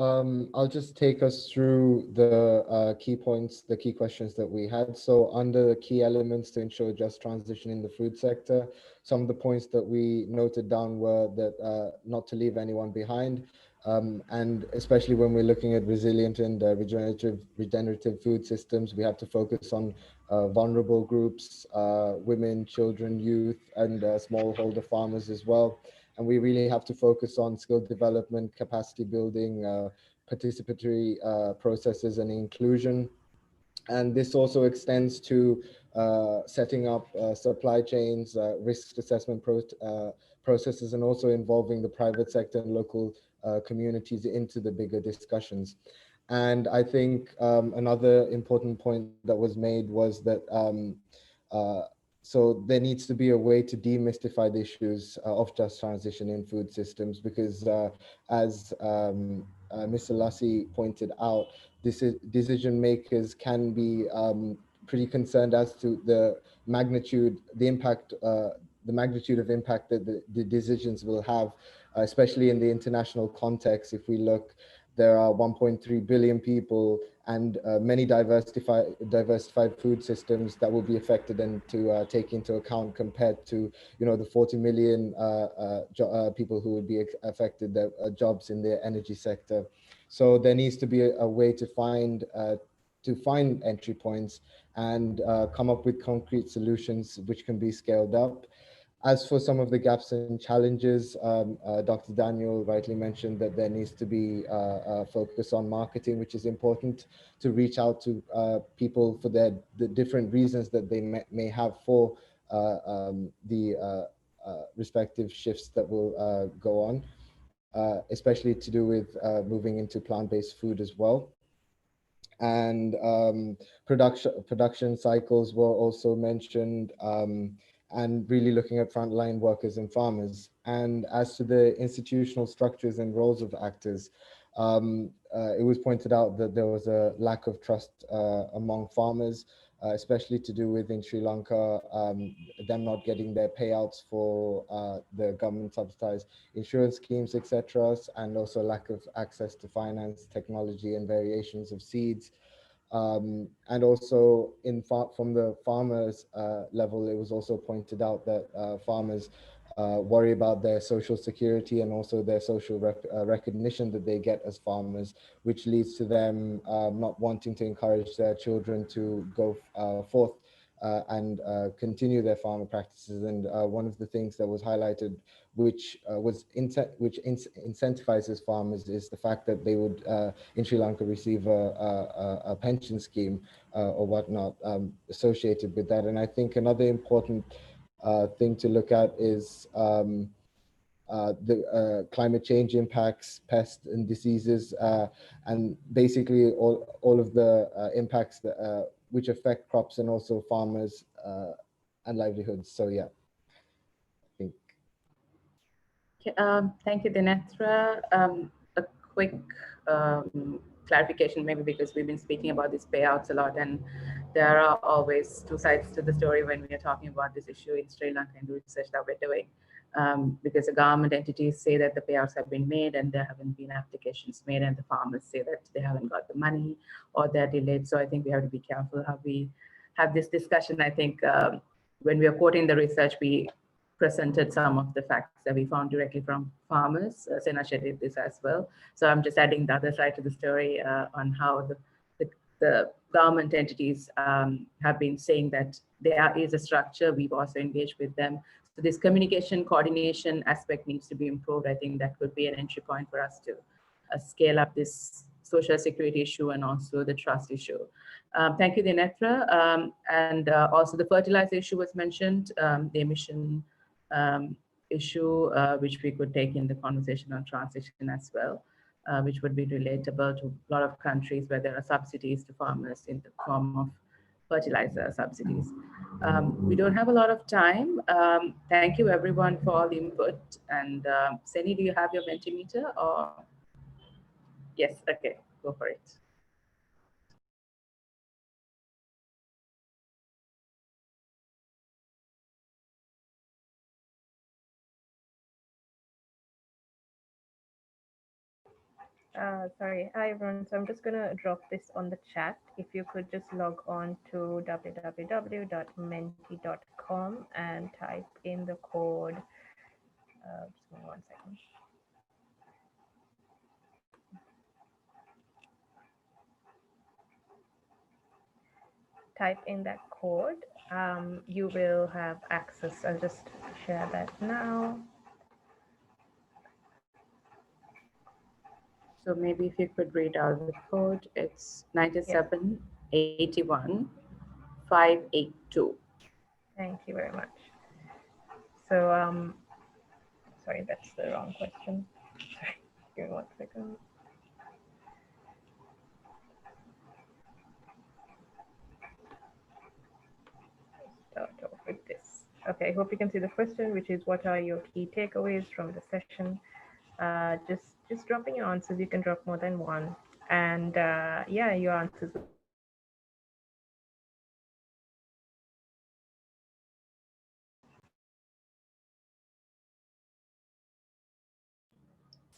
I'll just take us through the key points, the key questions that we had. So under the key elements to ensure just transition in the food sector, some of the points that we noted down were that not to leave anyone behind. And especially when we're looking at resilient and regenerative food systems, we have to focus on vulnerable groups, women, children, youth, and smallholder farmers as well. And we really have to focus on skill development, capacity building, participatory processes and inclusion. And this also extends to setting up supply chains, risk assessment processes, and also involving the private sector and local communities into the bigger discussions. And I think another important point that was made was that so there needs to be a way to demystify the issues of just transition in food systems, because as Mr. Lassi pointed out, decision makers can be pretty concerned as to the magnitude of impact that the decisions will have, especially in the international context. If we look, there are 1.3 billion people and many diversified food systems that will be affected and to take into account, compared to, you know, the 40 million people who would be affected, their jobs in the energy sector. So there needs to be a way to find entry points and come up with concrete solutions which can be scaled up. As for some of the gaps and challenges, Dr. Daniel rightly mentioned that there needs to be a focus on marketing, which is important to reach out to people for the different reasons that they may have for the respective shifts that will go on, especially to do with moving into plant-based food as well. And production cycles were also mentioned, and really looking at frontline workers and farmers. And as to the institutional structures and roles of actors, it was pointed out that there was a lack of trust among farmers, especially to do with, in Sri Lanka, them not getting their payouts for the government subsidized insurance schemes, etc., and also lack of access to finance, technology, and variations of seeds. And also from the farmers level, it was also pointed out that farmers worry about their social security and also their social recognition that they get as farmers, which leads to them not wanting to encourage their children to go forth and continue their farmer practices. And one of the things that was highlighted, which incentivizes farmers, is the fact that they would in Sri Lanka receive a pension scheme or whatnot associated with that. And I think another important thing to look at is the climate change impacts, pests and diseases, and basically all of the impacts that, which affect crops and also farmers and livelihoods. So yeah, I think. Thank you, Dinetra. A quick clarification, maybe because we've been speaking about these payouts a lot, and there are always two sides to the story when we are talking about this issue in Sri Lanka and the research that we're doing. Because the government entities say that the payouts have been made and there haven't been applications made, and the farmers say that they haven't got the money or they're delayed. So I think we have to be careful how we have this discussion. I think when we are quoting the research, we presented some of the facts that we found directly from farmers. Senasha did this as well. So I'm just adding the other side to the story on how the government entities have been saying that there is a structure. We've also engaged with them. So this communication coordination aspect needs to be improved. I think that could be an entry point for us to scale up this social security issue and also the trust issue. Thank you, Dinetra. And also the fertilizer issue was mentioned, the emission issue, which we could take in the conversation on transition as well, which would be relatable to a lot of countries where there are subsidies to farmers in the form of fertilizer subsidies. We don't have a lot of time. Thank you everyone for all the input. And Seni, do you have your Mentimeter or? Yes, okay, go for it. Sorry, hi everyone. So I'm just going to drop this on the chat. If you could just log on to www.menti.com and type in the code. Just give me 1 second. Type in that code. You will have access. I'll just share that now. So maybe if you could read out the code, it's 9781-582. Thank you very much. So, sorry, that's the wrong question. Sorry, give me 1 second. Start off with this. Okay, I hope you can see the question, which is, what are your key takeaways from the session? Just dropping your answers. You can drop more than one, and yeah, your answers. So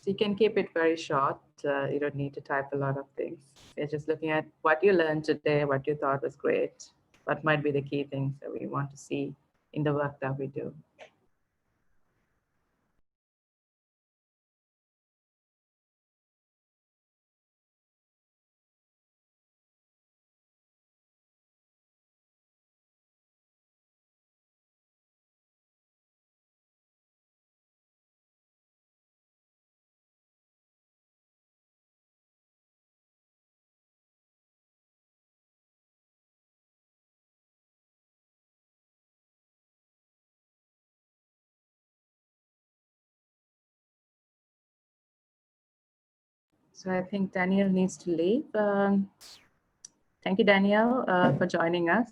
you can keep it very short. You don't need to type a lot of things. You're just looking at what you learned today, what you thought was great, what might be the key things that we want to see in the work that we do. So I think Danielle needs to leave. Thank you, Danielle, for joining us.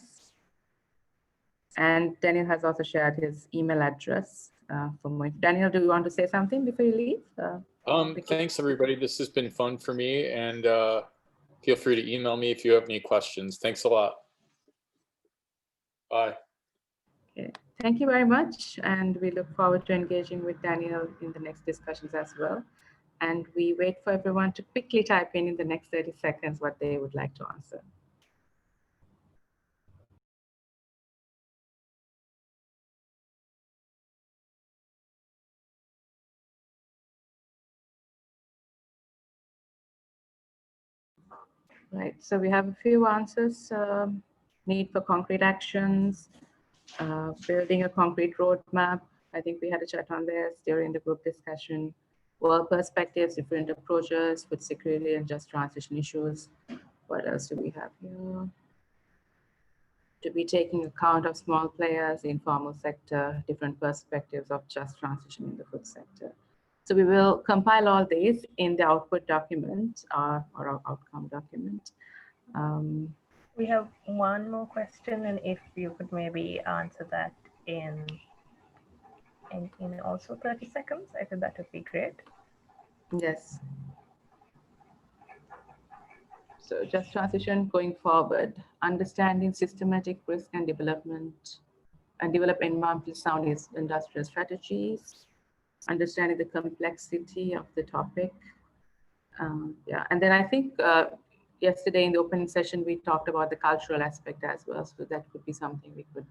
And Daniel has also shared his email address for more. Daniel, do you want to say something before you leave? Thanks, everybody. This has been fun for me, and feel free to email me if you have any questions. Thanks a lot. Bye. Okay. Thank you very much. And we look forward to engaging with Daniel in the next discussions as well. And we wait for everyone to quickly type in the next 30 seconds what they would like to answer. Right, so we have a few answers. Need for concrete actions, building a concrete roadmap. I think we had a chat on this during the group discussion. World perspectives, different approaches, food security and just transition issues. What else do we have here? To be taking account of small players, informal sector, different perspectives of just transition in the food sector. So we will compile all these in the output document or our outcome document. We have one more question, and if you could maybe answer that in also 30 seconds, I think that would be great. Yes. So just transition going forward, understanding systematic risk and development, and develop environmental sound industrial strategies, understanding the complexity of the topic. Yeah, and then I think yesterday in the opening session, we talked about the cultural aspect as well. So that could be something we could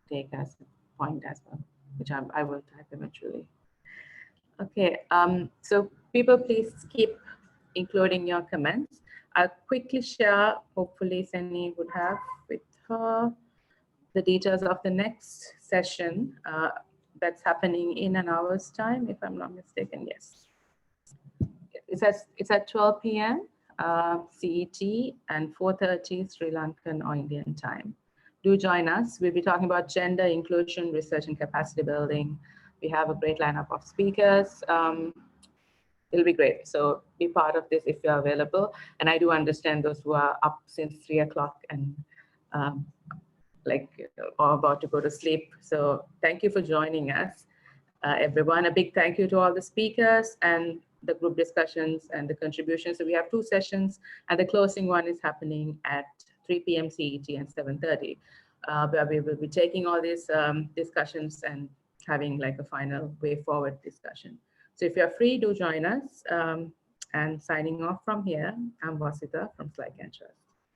take as a point as well, which I will type eventually. Okay, so people please keep including your comments. I'll quickly share, hopefully Seni would have with her, the details of the next session that's happening in an hour's time, if I'm not mistaken, yes. It's at 12 p.m. CET and 4:30 Sri Lankan or Indian time. Do join us. We'll be talking about gender inclusion, research and capacity building. We have a great lineup of speakers. It'll be great. So be part of this if you're available. And I do understand those who are up since 3 o'clock and are about to go to sleep. So thank you for joining us, everyone. A big thank you to all the speakers and the group discussions and the contributions. So we have 2 sessions, and the closing one is happening at 3 p.m. CET and 7:30, where we will be taking all these discussions and having like a final way forward discussion. So if you're free, do join us. And signing off from here, I'm Vasita from Like and Trust.